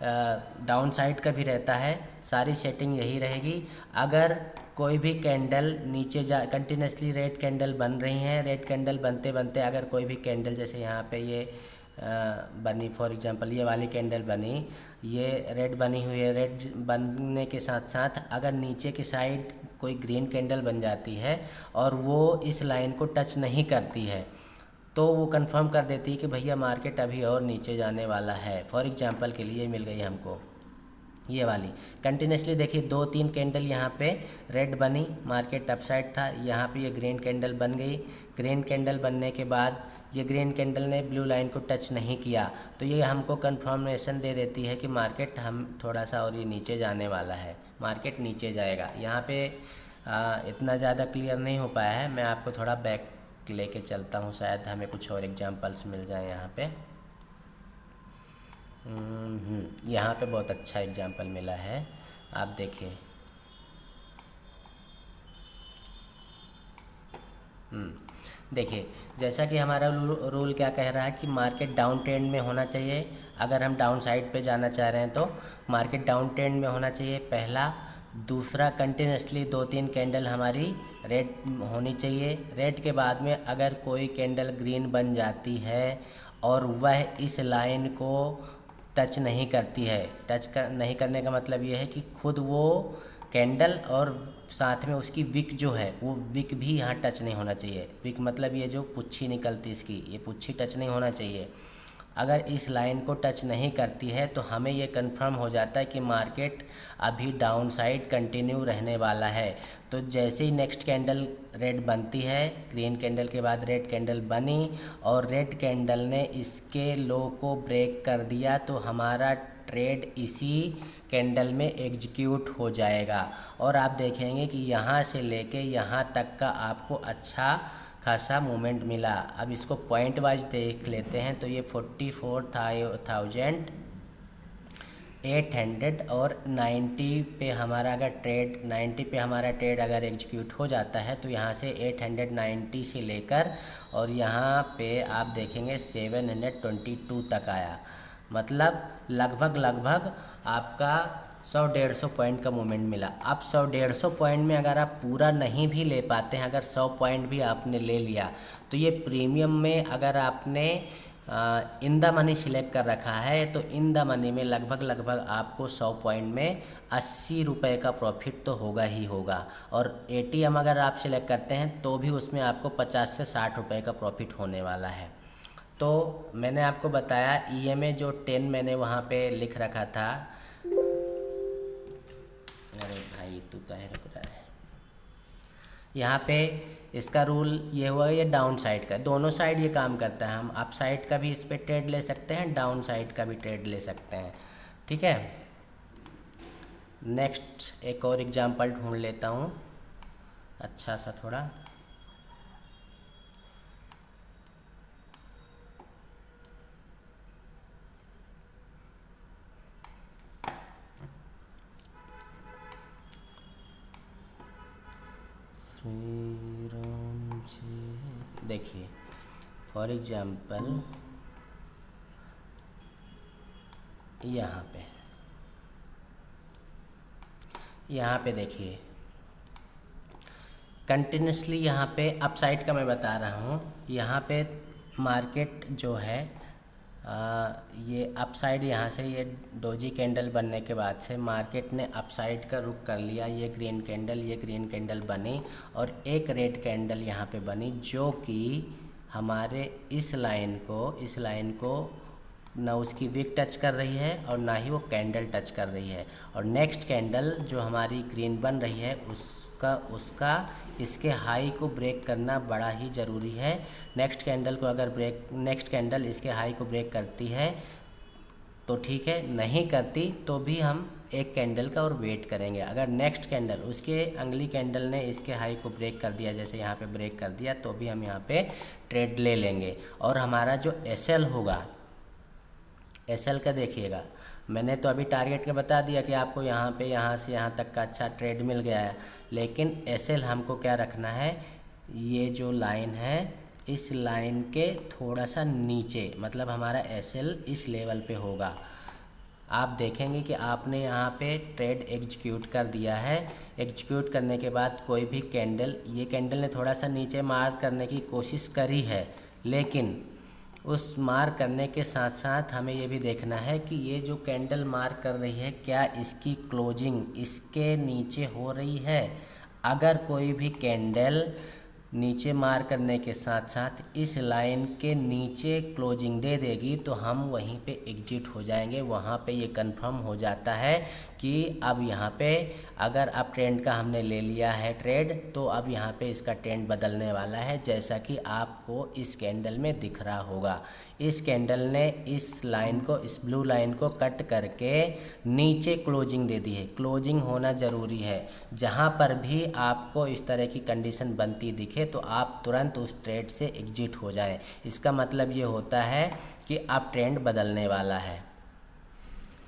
down side का भी रहता है, सारी सेटिंग यही रहेगी। अगर कोई भी कैंडल नीचे जा कंटिन्यूसली रेड कैंडल बन रही हैं, रेड कैंडल बनते बनते अगर कोई भी कैंडल जैसे यहाँ पे ये बनी, फॉर एग्जांपल ये वाली कैंडल बनी, ये रेड बनी हुई है, रेड बनने के साथ साथ अगर नीचे की साइड कोई ग्रीन कैंडल बन जाती है और वो इस लाइन को टच नहीं करती है तो वो कंफर्म कर देती है कि भैया मार्केट अभी और नीचे जाने वाला है। फॉर एग्जांपल के लिए मिल गई हमको ये वाली कंटिन्यूसली, देखिए 2-3 कैंडल यहाँ पे रेड बनी, मार्केट अपसाइड था, यहाँ पे ये ग्रीन कैंडल बन गई। ग्रीन कैंडल बनने के बाद ये ग्रीन कैंडल ने ब्लू लाइन को टच नहीं किया तो ये हमको कंफर्मेशन दे देती है कि मार्केट हम थोड़ा सा और ये नीचे जाने वाला है, मार्केट नीचे जाएगा। यहाँ पे इतना ज़्यादा क्लियर नहीं हो पाया है, मैं आपको थोड़ा बैक लेके चलता हूँ, शायद हमें कुछ और एग्जांपल्स मिल जाए यहाँ पे। यहाँ पे बहुत अच्छा एग्जांपल मिला है, आप देखिए। देखिए जैसा कि हमारा रूल क्या कह रहा है कि मार्केट डाउन ट्रेंड में होना चाहिए। अगर हम डाउन साइड पे जाना चाह रहे हैं तो मार्केट डाउन ट्रेंड में होना चाहिए, पहला। दूसरा, कंटिन्यूसली 2-3 कैंडल हमारी रेड होनी चाहिए। रेड के बाद में अगर कोई कैंडल ग्रीन बन जाती है और वह इस लाइन को टच नहीं करती है, नहीं करने का मतलब ये है कि खुद वो कैंडल और साथ में उसकी विक जो है वो विक भी यहाँ टच नहीं होना चाहिए। विक मतलब ये जो पुच्छी निकलती इसकी, ये पुच्छी टच नहीं होना चाहिए। अगर इस लाइन को टच नहीं करती है तो हमें ये कंफर्म हो जाता है कि मार्केट अभी डाउन साइड कंटिन्यू रहने वाला है। तो जैसे ही नेक्स्ट कैंडल रेड बनती है, ग्रीन कैंडल के बाद रेड कैंडल बनी और रेड कैंडल ने इसके लो को ब्रेक कर दिया तो हमारा ट्रेड इसी कैंडल में एग्जीक्यूट हो जाएगा। और आप देखेंगे कि यहाँ से लेके यहाँ तक का आपको अच्छा खासा मूवमेंट मिला। अब इसको पॉइंट वाइज देख लेते हैं तो ये 44,800 और 90 पे हमारा अगर ट्रेड 90 पे हमारा ट्रेड अगर एग्जीक्यूट हो जाता है तो यहाँ से 890 से लेकर और यहाँ पे आप देखेंगे 722 तक आया। मतलब लगभग आपका 100-150 पॉइंट का मूवमेंट मिला। अब 100-150 पॉइंट में अगर आप पूरा नहीं भी ले पाते हैं, अगर 100 पॉइंट भी आपने ले लिया तो ये प्रीमियम में अगर आपने इन द मनी सिलेक्ट कर रखा है तो इन द मनी में लगभग आपको 100 पॉइंट में 80 रुपये का प्रॉफिट तो होगा ही होगा। और ATM अगर आप सिलेक्ट करते हैं तो भी उसमें आपको 50 से 60 रुपये का प्रॉफिट होने वाला है। तो मैंने आपको बताया EMA जो 10 मैंने वहाँ पे लिख रखा था। अरे भाई तू काहे रुक रहा है। यहाँ पे इसका रूल ये हुआ, ये डाउन साइड का, दोनों साइड ये काम करता है। हम अप साइड का भी इस पर ट्रेड ले सकते हैं, डाउन साइड का भी ट्रेड ले सकते हैं, ठीक है। नेक्स्ट एक और एग्जांपल ढूंढ लेता हूँ अच्छा सा थोड़ा। श्री राम जी, देखिए फॉर एग्जांपल यहाँ पे देखिए कंटिन्यूसली यहाँ पे अपसाइड का मैं बता रहा हूँ। यहाँ पे मार्केट जो है ये अपसाइड, यहाँ से ये डोजी कैंडल बनने के बाद से मार्केट ने अपसाइड का रुख कर लिया। ये ग्रीन कैंडल बनी और एक रेड कैंडल यहाँ पे बनी जो कि हमारे इस लाइन को ना उसकी विक टच कर रही है और ना ही वो कैंडल टच कर रही है। और नेक्स्ट कैंडल जो हमारी ग्रीन बन रही है उसका इसके हाई को ब्रेक करना बड़ा ही ज़रूरी है। नेक्स्ट कैंडल इसके हाई को ब्रेक करती है तो ठीक है, नहीं करती तो भी हम एक कैंडल का और वेट करेंगे। अगर नेक्स्ट कैंडल उसके अगली कैंडल ने इसके हाई को ब्रेक कर दिया, जैसे यहाँ पे ब्रेक कर दिया, तो भी हम यहाँ पे ट्रेड ले लेंगे। और हमारा जो SL होगा, SL का देखिएगा, मैंने तो अभी टारगेट का बता दिया कि आपको यहाँ पे यहाँ से यहाँ तक का अच्छा ट्रेड मिल गया है, लेकिन SL हमको क्या रखना है, ये जो लाइन है इस लाइन के थोड़ा सा नीचे, मतलब हमारा SL इस लेवल पे होगा। आप देखेंगे कि आपने यहाँ पे ट्रेड एग्जीक्यूट कर दिया है। एग्जीक्यूट करने के बाद कोई भी कैंडल, ये कैंडल ने थोड़ा सा नीचे मार करने की कोशिश करी है, लेकिन उस मार करने के साथ साथ हमें ये भी देखना है कि ये जो कैंडल मार कर रही है क्या इसकी क्लोजिंग इसके नीचे हो रही है। अगर कोई भी कैंडल नीचे मार करने के साथ साथ इस लाइन के नीचे क्लोजिंग दे देगी तो हम वहीं पे एग्जिट हो जाएंगे। वहाँ पे ये कंफर्म हो जाता है कि अब यहाँ पे अगर अब ट्रेंड का हमने ले लिया है ट्रेड, तो अब यहाँ पे इसका ट्रेंड बदलने वाला है, जैसा कि आपको इस कैंडल में दिख रहा होगा। इस कैंडल ने इस लाइन को, इस ब्लू लाइन को कट करके नीचे क्लोजिंग दे दी है। क्लोजिंग होना ज़रूरी है। जहाँ पर भी आपको इस तरह की कंडीशन बनती दिखे तो आप तुरंत उस ट्रेड से एग्जिट हो जाएं। इसका मतलब ये होता है कि अब ट्रेंड बदलने वाला है।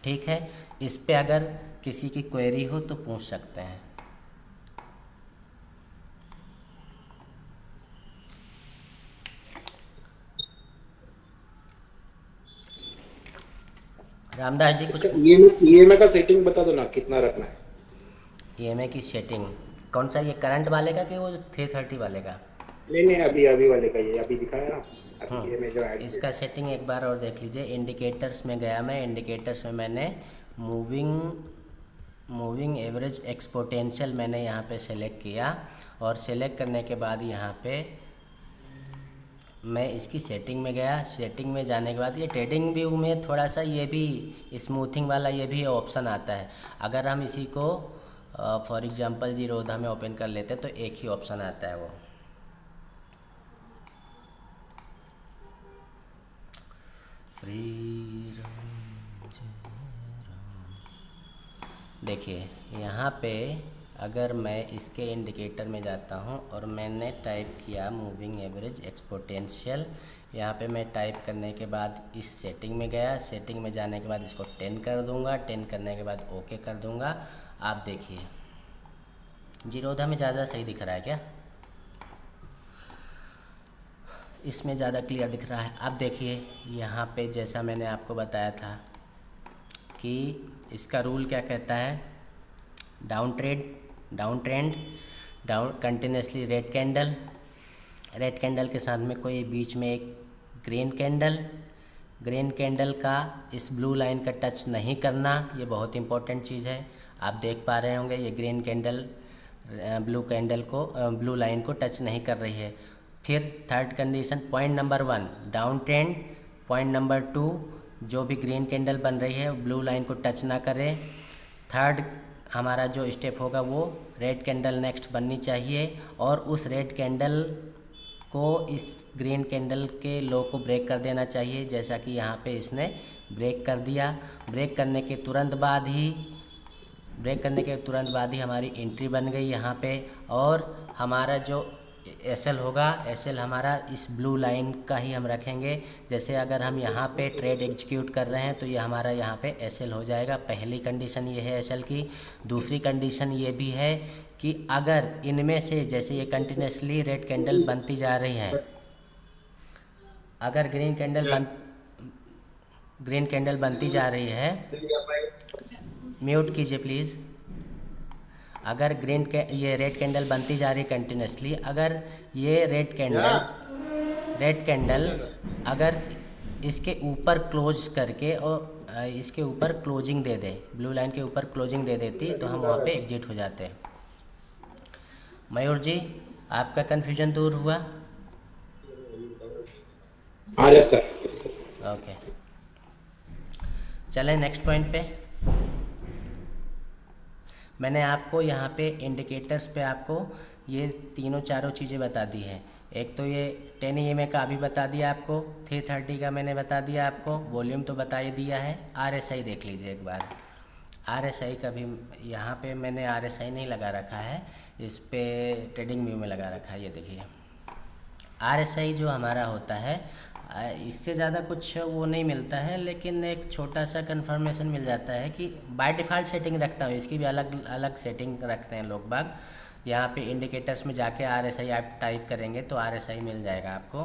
ठीक है, इस पे अगर किसी की क्वेरी हो तो पूछ सकते हैं। रामदास जी कुछ ईएमए का सेटिंग बता दो ना, कितना रखना है। ईएमआई की सेटिंग कौन सा, ये करंट वाले का कि वो 330 वाले का? नहीं, अभी वाले का, ये अभी दिखाया ना, अभी ईएमए जो ऐड इसका सेटिंग एक बार और देख लीजिए। इंडिकेटर्स में गया मैं, इंडिकेटर्स में मैंने मूविंग एवरेज एक्सपोनेंशियल मैंने यहाँ पे सेलेक्ट किया, और सेलेक्ट करने के बाद यहाँ पे मैं इसकी सेटिंग में गया। सेटिंग में जाने के बाद ये ट्रेडिंग व्यू में थोड़ा सा ये भी स्मूथिंग वाला ये भी ऑप्शन आता है। अगर हम इसी को फॉर एग्जांपल जीरोधा में ओपन कर लेते हैं तो एक ही ऑप्शन आता है, वो श्री राम जय राम। देखिए यहाँ पे अगर मैं इसके इंडिकेटर में जाता हूँ और मैंने टाइप किया मूविंग एवरेज एक्सपोनेंशियल, यहाँ पे मैं टाइप करने के बाद इस सेटिंग में गया। सेटिंग में जाने के बाद इसको 10 कर दूँगा, 10 करने के बाद ओके कर दूँगा। आप देखिए जीरोधा में ज़्यादा सही दिख रहा है क्या? इसमें ज़्यादा क्लियर दिख रहा है। अब देखिए यहाँ पे जैसा मैंने आपको बताया था कि इसका रूल क्या कहता है, down trend down continuously red candle के साथ में कोई बीच में एक ग्रीन कैंडल का इस ब्लू लाइन का टच नहीं करना, ये बहुत इंपॉर्टेंट चीज़ है। आप देख पा रहे होंगे ये ग्रीन कैंडल ब्लू लाइन को टच नहीं कर रही है। फिर third condition, point number 1 down trend, point number 2 जो भी ग्रीन कैंडल बन रही है ब्लू लाइन को टच ना करे। थर्ड हमारा जो स्टेप होगा वो रेड कैंडल नेक्स्ट बननी चाहिए, और उस रेड कैंडल को इस ग्रीन कैंडल के लो को ब्रेक कर देना चाहिए, जैसा कि यहाँ पे इसने ब्रेक कर दिया। ब्रेक करने के तुरंत बाद ही हमारी एंट्री बन गई यहाँ पे, और हमारा जो एसएल होगा, एसएल हमारा इस ब्लू लाइन का ही हम रखेंगे। जैसे अगर हम यहाँ पे ट्रेड एग्जीक्यूट कर रहे हैं तो ये हमारा यहाँ पे एसएल हो जाएगा। पहली कंडीशन ये है एसएल की। दूसरी कंडीशन ये भी है कि अगर इनमें से, जैसे ये कंटिन्यूसली रेड कैंडल बनती जा रही है, अगर ग्रीन कैंडल बनती जा रही है, म्यूट कीजिए प्लीज़। अगर ये रेड कैंडल बनती जा रही कंटिन्यूसली, अगर ये रेड कैंडल अगर इसके ऊपर क्लोज करके और इसके ऊपर क्लोजिंग दे दे, ब्लू लाइन के ऊपर क्लोजिंग दे देती तो हम वहाँ पे एग्जिट हो जाते। मयूर जी आपका कन्फ्यूजन दूर हुआ? हाँ सर। ओके, चलें नेक्स्ट पॉइंट पे। मैंने आपको यहाँ पे इंडिकेटर्स पे आपको ये तीनों चारों चीज़ें बता दी है। एक तो ये 10 EMA का अभी बता दिया आपको, 330 का मैंने बता दिया आपको, वॉल्यूम तो बता ही दिया है। RSI देख लीजिए एक बार। RSI का भी यहाँ पे मैंने RSI नहीं लगा रखा है, इस पे ट्रेडिंग व्यू में लगा रखा है। ये देखिए RSI जो हमारा होता है, इससे ज़्यादा कुछ वो नहीं मिलता है, लेकिन एक छोटा सा कंफर्मेशन मिल जाता है कि बाय डिफ़ॉल्ट सेटिंग रखता हूँ, इसकी भी अलग अलग सेटिंग रखते हैं लोग बाग। यहाँ पे इंडिकेटर्स में जाके RSI आप टाइप करेंगे तो RSI मिल जाएगा आपको।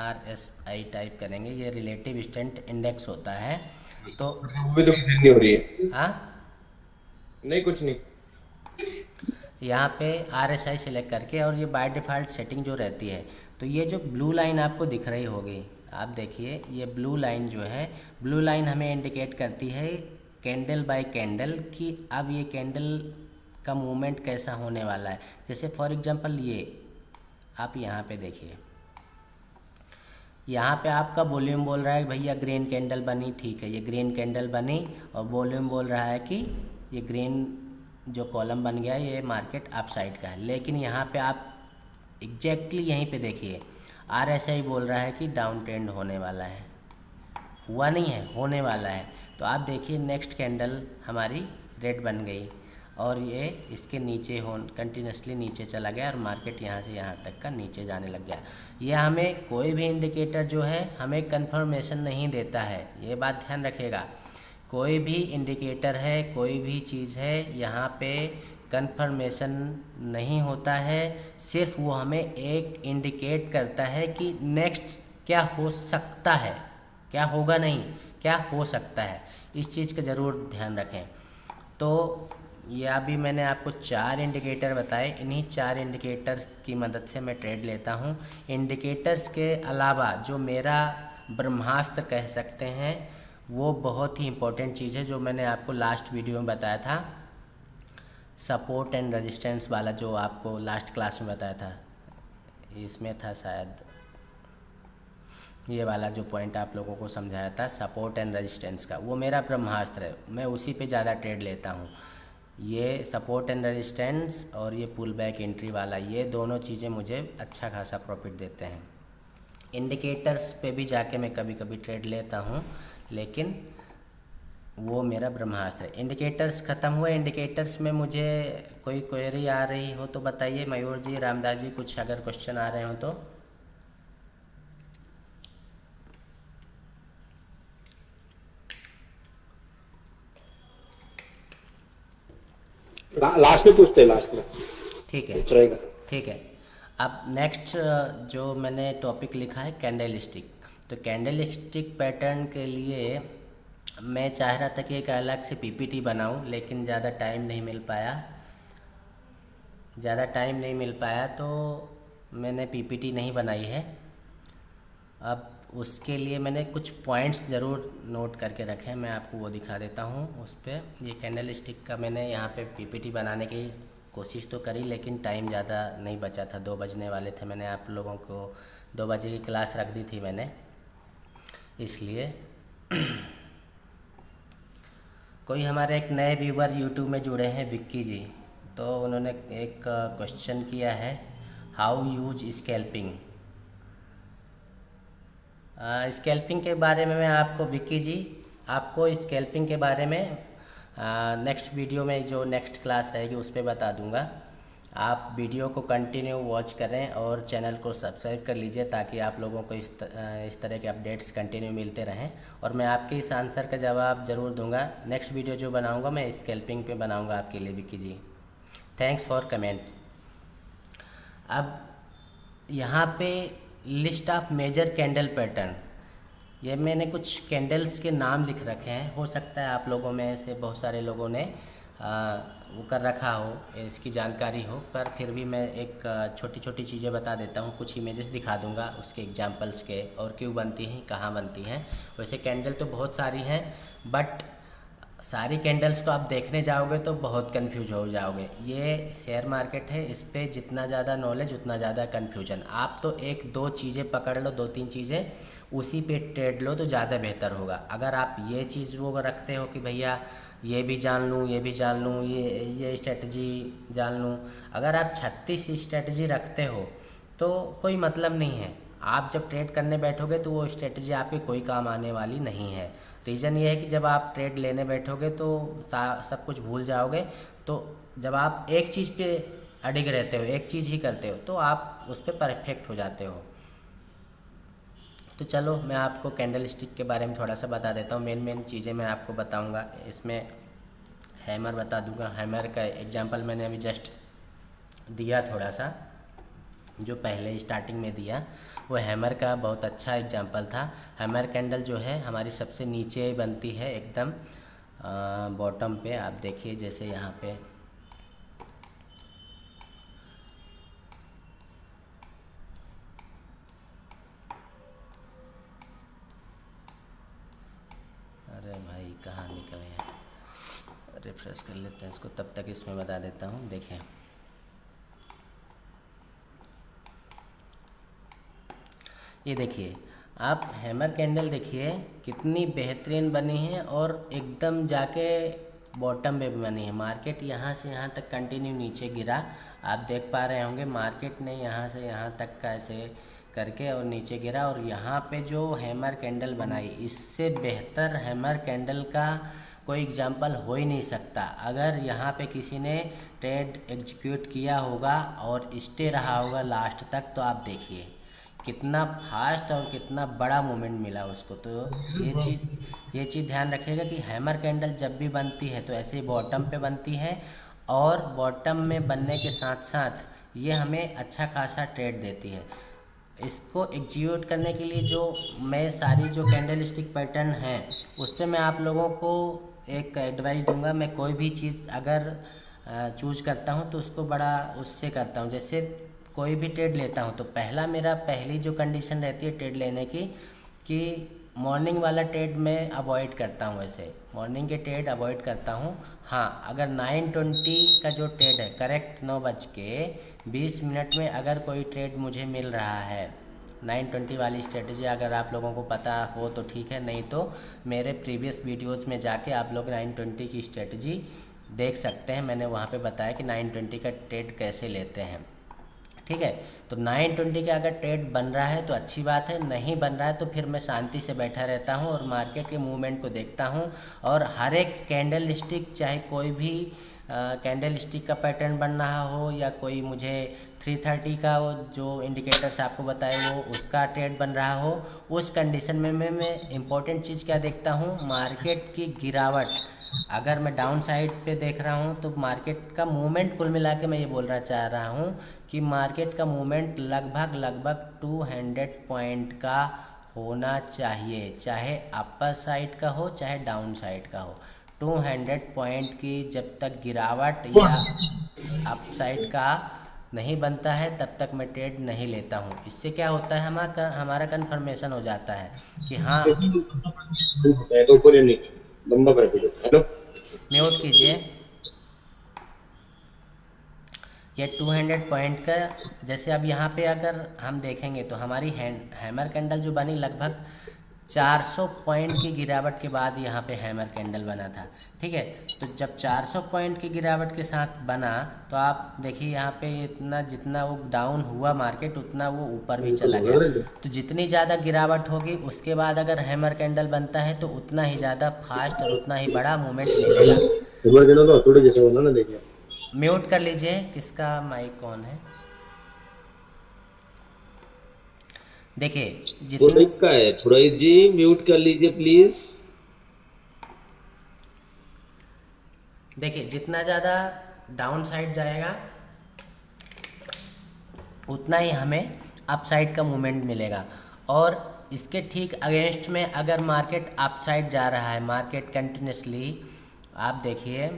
RSI टाइप करेंगे, ये रिलेटिव स्ट्रेंथ इंडेक्स होता है। तो वो भी तो नहीं हो रही है। हाँ, नहीं कुछ नहीं। यहाँ पे RSI सिलेक्ट करके, और ये बाय डिफ़ॉल्ट सेटिंग जो रहती है, तो ये जो ब्लू लाइन आपको दिख रही होगी, आप देखिए ये ब्लू लाइन जो है, ब्लू लाइन हमें इंडिकेट करती है कैंडल बाय कैंडल कि अब ये कैंडल का मूवमेंट कैसा होने वाला है। जैसे फॉर एग्जांपल ये आप यहाँ पे देखिए, यहाँ पे आपका वॉल्यूम बोल रहा है कि भैया ग्रीन कैंडल बनी, ठीक है, ये ग्रीन कैंडल बनी, और वॉल्यूम बोल रहा है कि ये ग्रीन जो कॉलम बन गया ये मार्केट अप साइड का है। लेकिन यहाँ पे आप एग्जैक्टली यहीं पे देखिए RSI बोल रहा है कि डाउन ट्रेंड होने वाला है, हुआ नहीं है, होने वाला है। तो आप देखिए नेक्स्ट कैंडल हमारी रेड बन गई, और ये इसके नीचे कंटिन्यूसली नीचे चला गया, और मार्केट यहाँ से यहाँ तक का नीचे जाने लग गया। ये हमें कोई भी इंडिकेटर जो है हमें कंफर्मेशन नहीं देता है, ये बात ध्यान रखिएगा। कोई भी इंडिकेटर है, कोई भी चीज़ है, यहाँ पे कंफर्मेशन नहीं होता है, सिर्फ वो हमें एक इंडिकेट करता है कि नेक्स्ट क्या हो सकता है, क्या होगा नहीं, क्या हो सकता है। इस चीज़ का ज़रूर ध्यान रखें। तो ये अभी मैंने आपको 4 इंडिकेटर बताए, इन्हीं 4 इंडिकेटर्स की मदद से मैं ट्रेड लेता हूँ। इंडिकेटर्स के अलावा जो मेरा ब्रह्मास्त्र कह सकते हैं, वो बहुत ही इम्पोर्टेंट चीज़ है, जो मैंने आपको लास्ट वीडियो में बताया था, सपोर्ट एंड रेजिस्टेंस वाला, जो आपको लास्ट क्लास में बताया था, इसमें था शायद ये वाला जो पॉइंट आप लोगों को समझाया था सपोर्ट एंड रेजिस्टेंस का, वो मेरा ब्रह्मास्त्र है, मैं उसी पे ज़्यादा ट्रेड लेता हूँ। ये सपोर्ट एंड रेजिस्टेंस और ये पुल बैक एंट्री वाला, ये दोनों चीज़ें मुझे अच्छा खासा प्रॉफिट देते हैं। इंडिकेटर्स पे भी जाके मैं कभी कभी ट्रेड लेता हूँ, लेकिन वो मेरा ब्रह्मास्त्र है। इंडिकेटर्स ख़त्म हुए। इंडिकेटर्स में मुझे कोई क्वेरी आ रही हो तो बताइए, मयूर जी, रामदास जी, कुछ अगर क्वेश्चन आ रहे हो तो। लास्ट में पूछते हैं, लास्ट में ठीक है, कुछ रहेगा। ठीक है। अब नेक्स्ट जो मैंने टॉपिक लिखा है कैंडल स्टिक, तो कैंडल स्टिक पैटर्न के लिए मैं चाह रहा था कि एक अलग से PPT बनाऊं, लेकिन ज़्यादा टाइम नहीं मिल पाया, तो मैंने PPT नहीं बनाई है। अब उसके लिए मैंने कुछ पॉइंट्स ज़रूर नोट करके रखे हैं, मैं आपको वो दिखा देता हूँ। उस पर ये कैंडल स्टिक का मैंने यहाँ पे PPT बनाने की कोशिश तो करी, लेकिन टाइम ज़्यादा नहीं बचा था, 2 बजने वाले थे। मैंने आप लोगों को 2 बजे की क्लास रख दी थी मैंने, इसलिए। कोई हमारे एक नए व्यूवर यूट्यूब में जुड़े हैं, विक्की जी, तो उन्होंने एक क्वेश्चन किया है, हाउ यूज स्कैल्पिंग। स्कैल्पिंग के बारे में मैं आपको, विक्की जी, आपको स्कैल्पिंग के बारे में नेक्स्ट वीडियो में, जो नेक्स्ट क्लास रहेगी उस पर बता दूंगा। आप वीडियो को कंटिन्यू वॉच करें और चैनल को सब्सक्राइब कर लीजिए, ताकि आप लोगों को इस तरह के अपडेट्स कंटिन्यू मिलते रहें, और मैं आपके इस आंसर का जवाब ज़रूर दूंगा। नेक्स्ट वीडियो जो बनाऊंगा मैं स्कैल्पिंग पे बनाऊंगा आपके लिए, Vicky ji. Thanks for comment. अब यहाँ पे list of major candle pattern, ये मैंने कुछ कैंडल्स के नाम लिख रखे हैं। हो सकता है आप लोगों में से बहुत सारे लोगों ने वो कर रखा हो, इसकी जानकारी हो, पर फिर भी मैं एक छोटी छोटी चीज़ें बता देता हूँ, कुछ इमेजेस दिखा दूँगा उसके एग्जांपल्स के, और क्यों बनती हैं, कहाँ बनती हैं। वैसे कैंडल तो बहुत सारी हैं, बट सारी कैंडल्स को आप देखने जाओगे तो बहुत कंफ्यूज हो जाओगे। ये शेयर मार्केट है, इस पर जितना ज़्यादा नॉलेज उतना ज़्यादा कंफ्यूजन। आप तो 1-2 चीज़ें पकड़ लो, 2-3 चीज़ें, उसी पे ट्रेड लो तो ज़्यादा बेहतर होगा। अगर आप ये चीज़ वो रखते हो कि भैया ये भी जान लूँ, ये भी जान लूँ, ये स्ट्रेटजी जान लूँ, अगर आप 36 स्ट्रेटजी रखते हो तो कोई मतलब नहीं है। आप जब ट्रेड करने बैठोगे तो वो स्ट्रेटजी आपके कोई काम आने वाली नहीं है। रीज़न ये है कि जब आप ट्रेड लेने बैठोगे तो सब कुछ भूल जाओगे। तो जब आप एक चीज़ पे अडिग रहते हो, एक चीज़ ही करते हो, तो आप उस पर परफेक्ट हो जाते हो। तो चलो मैं आपको कैंडल स्टिक के बारे में थोड़ा सा बता देता हूँ। मेन चीज़ें मैं आपको बताऊँगा। इसमें हैमर बता दूँगा। हैमर का एग्जांपल मैंने अभी जस्ट दिया थोड़ा सा। जो पहले स्टार्टिंग में दिया वो हैमर का बहुत अच्छा एग्जांपल था। हैमर कैंडल जो है हमारी सबसे नीचे बनती है एकदम बॉटम पे। आप देखिए जैसे यहाँ पे अरे भाई कहाँ निकल गया, रिफ्रेश कर लेते हैं इसको, तब तक इसमें बता देता हूँ। देखें ये देखिए आप हैमर कैंडल देखिए कितनी बेहतरीन बनी है और एकदम जाके बॉटम में बनी है। मार्केट यहाँ से यहाँ तक कंटिन्यू नीचे गिरा, आप देख पा रहे होंगे मार्केट ने यहाँ से यहाँ तक का ऐसे करके और नीचे गिरा, और यहाँ पे जो हैमर कैंडल बनाई इससे बेहतर हैमर कैंडल का कोई एग्जाम्पल हो ही नहीं सकता। अगर यहाँ पे किसी ने ट्रेड एग्जीक्यूट किया होगा और स्टे रहा होगा लास्ट तक, तो आप देखिए कितना फास्ट और कितना बड़ा मूवमेंट मिला उसको। तो ये चीज़ ध्यान रखिएगा कि हैमर कैंडल जब भी बनती है तो ऐसे बॉटम पे बनती है, और बॉटम में बनने के साथ साथ ये हमें अच्छा खासा ट्रेड देती है। इसको एग्जीक्यूट करने के लिए जो मैं सारी जो कैंडल स्टिक पैटर्न हैं उस पर मैं आप लोगों को एक एडवाइस दूंगा। मैं कोई भी चीज़ अगर चूज करता हूँ तो उसको बड़ा उससे करता हूँ। जैसे कोई भी ट्रेड लेता हूँ तो पहली जो कंडीशन रहती है ट्रेड लेने की कि मॉर्निंग वाला ट्रेड मैं अवॉइड करता हूँ। वैसे मॉर्निंग के ट्रेड अवॉइड करता हूँ। हाँ, अगर 9:20 का जो ट्रेड है करेक्ट 9:20 में अगर कोई ट्रेड मुझे मिल रहा है 9:20 वाली स्ट्रेटजी, अगर आप लोगों को पता हो तो ठीक है, नहीं तो मेरे प्रीवियस वीडियोज़ में जाके आप लोग 9:20 की स्ट्रेटजी देख सकते हैं। मैंने वहाँ पे बताया कि 9:20 का ट्रेड कैसे लेते हैं, ठीक है। तो 9:20 का अगर ट्रेड बन रहा है तो अच्छी बात है, नहीं बन रहा है तो फिर मैं शांति से बैठा रहता हूँ और मार्केट के मूवमेंट को देखता हूँ। और हर एक कैंडल स्टिक, चाहे कोई भी कैंडल स्टिक का पैटर्न बन रहा हो या कोई मुझे 330 का वो जो इंडिकेटर्स आपको बताए वो उसका ट्रेड बन रहा हो, उस कंडीशन में मैं इम्पोर्टेंट चीज़ क्या देखता हूँ, मार्केट की गिरावट। अगर मैं डाउन साइड पे देख रहा हूँ तो मार्केट का मूवमेंट, कुल मिला के मैं ये बोलना चाह रहा हूँ कि मार्केट का मूवमेंट लगभग 200 पॉइंट का होना चाहिए, चाहे अपर साइड का हो चाहे डाउन साइड का हो। 200 पॉइंट की जब तक गिरावट या अप साइड का नहीं बनता है तब तक मैं ट्रेड नहीं लेता हूँ। इससे क्या होता है, हमारा कन्फर्मेशन हो जाता है कि हाँ। हेलो, म्यूट कीजिए। ये 200 पॉइंट का, जैसे अब यहाँ पे अगर हम देखेंगे तो हमारी हैमर कैंडल जो बनी लगभग 400 पॉइंट की गिरावट के बाद यहाँ पे हैमर कैंडल बना था, ठीक है। तो जब 400 पॉइंट की गिरावट के साथ बना तो आप देखिए यहाँ पे इतना, जितना वो डाउन हुआ मार्केट उतना वो ऊपर भी चला गया। तो जितनी ज़्यादा गिरावट होगी उसके बाद अगर हैमर कैंडल बनता है तो उतना ही ज़्यादा फास्ट और उतना ही बड़ा मूवमेंट मिलेगा। म्यूट कर लीजिए, किसका माइक ऑन है। देखिए जितनी का है पुरोहित जी, म्यूट कर लीजिए प्लीज। देखिए जितना ज़्यादा डाउन साइड जाएगा उतना ही हमें अप साइड का मूवमेंट मिलेगा। और इसके ठीक अगेंस्ट में अगर मार्केट अप साइड जा रहा है, मार्केट कंटिन्यूसली, आप देखिए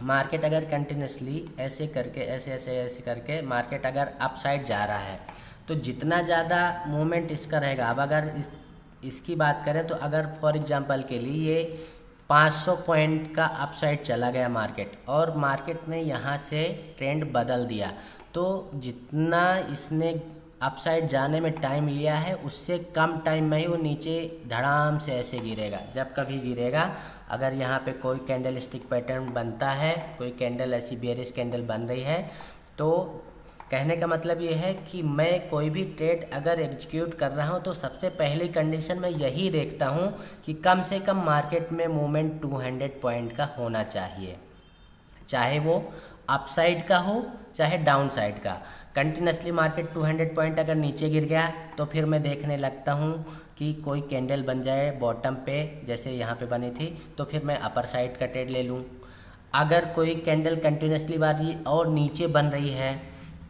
मार्केट अगर कंटिन्यूसली ऐसे करके ऐसे करके मार्केट अगर अप साइड जा रहा है तो जितना ज़्यादा मूवमेंट इसका रहेगा। अब अगर इसकी बात करें तो अगर फॉर एग्जांपल के लिए ये 500 पॉइंट का अपसाइड चला गया मार्केट और मार्केट ने यहाँ से ट्रेंड बदल दिया, तो जितना इसने अपसाइड जाने में टाइम लिया है उससे कम टाइम में ही वो नीचे धड़ाम से ऐसे गिरेगा। जब कभी गिरेगा, अगर यहाँ पे कोई कैंडल स्टिक पैटर्न बनता है, कोई कैंडल ऐसी बेयरिश कैंडल बन रही है, तो कहने का मतलब ये है कि मैं कोई भी ट्रेड अगर एग्जीक्यूट कर रहा हूँ तो सबसे पहली कंडीशन मैं यही देखता हूँ कि कम से कम मार्केट में मूवमेंट 200 पॉइंट का होना चाहिए, चाहे वो अपसाइड का हो चाहे डाउन साइड का। कंटिन्यूसली मार्केट 200 पॉइंट अगर नीचे गिर गया तो फिर मैं देखने लगता हूँ कि कोई कैंडल बन जाए बॉटम पे, जैसे यहाँ पे बनी थी, तो फिर मैं अपर साइड का ट्रेड ले लूँ। अगर कोई कैंडल कंटिन्यूसली वाली और नीचे बन रही है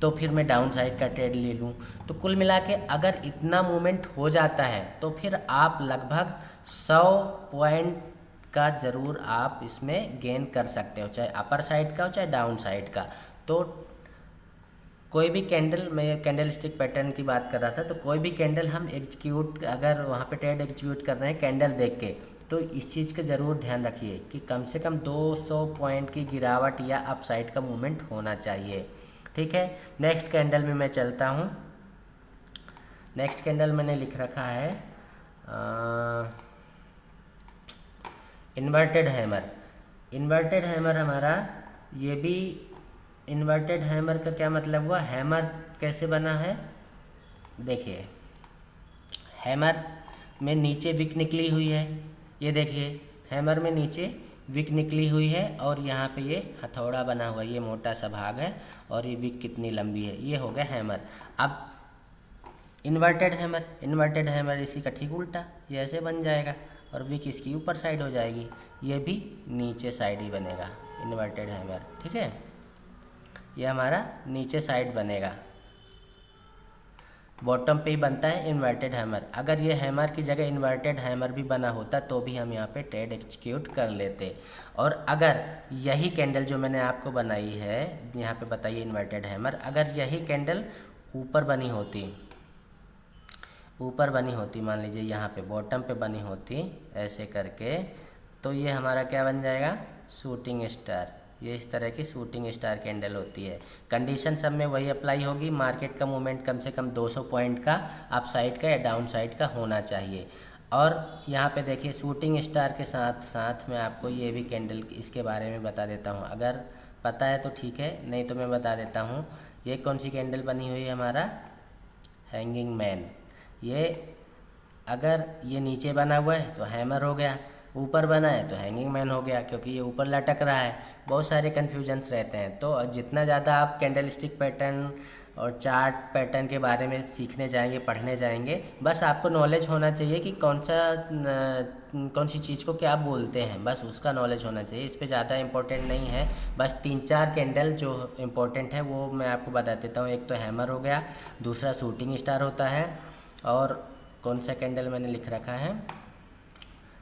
तो फिर मैं डाउन साइड का ट्रेड ले लूँ। तो कुल मिला के अगर इतना मूवमेंट हो जाता है तो फिर आप लगभग 100 पॉइंट का ज़रूर आप इसमें गेन कर सकते हो, चाहे अपर साइड का हो चाहे डाउन साइड का। तो कोई भी कैंडल, मैं कैंडल स्टिक पैटर्न की बात कर रहा था, तो कोई भी कैंडल हम एग्जीक्यूट, अगर वहाँ पे ट्रेड एग्जीक्यूट कर रहे हैं कैंडल देख के, तो इस चीज़ का ज़रूर ध्यान रखिए कि कम से कम 200 पॉइंट की गिरावट या अपसाइड का मूवमेंट होना चाहिए। ठीक है, नेक्स्ट कैंडल में मैं चलता हूँ। नेक्स्ट कैंडल मैंने लिख रखा है इन्वर्टेड हैमर। इन्वर्टेड हैमर हमारा, ये भी इन्वर्टेड हैमर का क्या मतलब हुआ, हैमर कैसे बना है, देखिए हैमर में नीचे विक निकली हुई है, ये देखिए हैमर में नीचे विक निकली हुई है और यहाँ पे ये हथौड़ा बना हुआ है, ये मोटा सा भाग है और ये विक कितनी लंबी है, ये हो गया हैमर। अब इन्वर्टेड हैमर, इन्वर्टेड हैमर इसी का ठीक उल्टा, ये ऐसे बन जाएगा और विक इसकी ऊपर साइड हो जाएगी, ये भी नीचे साइड ही बनेगा इन्वर्टेड हैमर। ठीक है, ये हमारा नीचे साइड बनेगा, बॉटम पे ही बनता है इन्वर्टेड हैमर। अगर ये हैमर की जगह इन्वर्टेड हैमर भी बना होता तो भी हम यहाँ पे ट्रेड एग्जीक्यूट कर लेते। और अगर यही कैंडल जो मैंने आपको बनाई है यहाँ पे बताइए इन्वर्टेड हैमर, अगर यही कैंडल ऊपर बनी होती, ऊपर बनी होती, मान लीजिए यहाँ पे बॉटम पे बनी होती ऐसे करके, तो ये हमारा क्या बन जाएगा, शूटिंग स्टार। ये इस तरह की शूटिंग स्टार कैंडल होती है। कंडीशन सब में वही अप्लाई होगी, मार्केट का मूवमेंट कम से कम 200 पॉइंट का अप साइड का या डाउन साइड का होना चाहिए। और यहाँ पे देखिए शूटिंग स्टार के साथ साथ मैं आपको ये भी कैंडल इसके बारे में बता देता हूँ, अगर पता है तो ठीक है, नहीं तो मैं बता देता हूँ। ये कौन सी कैंडल बनी हुई है, हमारा हैंगिंग मैन। ये अगर ये नीचे बना हुआ है तो हैमर हो गया, ऊपर बना है तो हैंगिंग मैन हो गया, क्योंकि ये ऊपर लटक रहा है। बहुत सारे कन्फ्यूजन्स रहते हैं, तो जितना ज़्यादा आप कैंडल स्टिक पैटर्न और चार्ट पैटर्न के बारे में सीखने जाएंगे, पढ़ने जाएंगे, बस आपको नॉलेज होना चाहिए कि कौन सी चीज़ को क्या बोलते हैं, बस उसका नॉलेज होना चाहिए। इस पे ज़्यादा इम्पोर्टेंट नहीं है, बस 3-4 कैंडल जो इम्पोर्टेंट है वो मैं आपको बता देता हूँ। एक तो हैमर हो गया, दूसरा शूटिंग स्टार होता है, और कौन सा कैंडल मैंने लिख रखा है,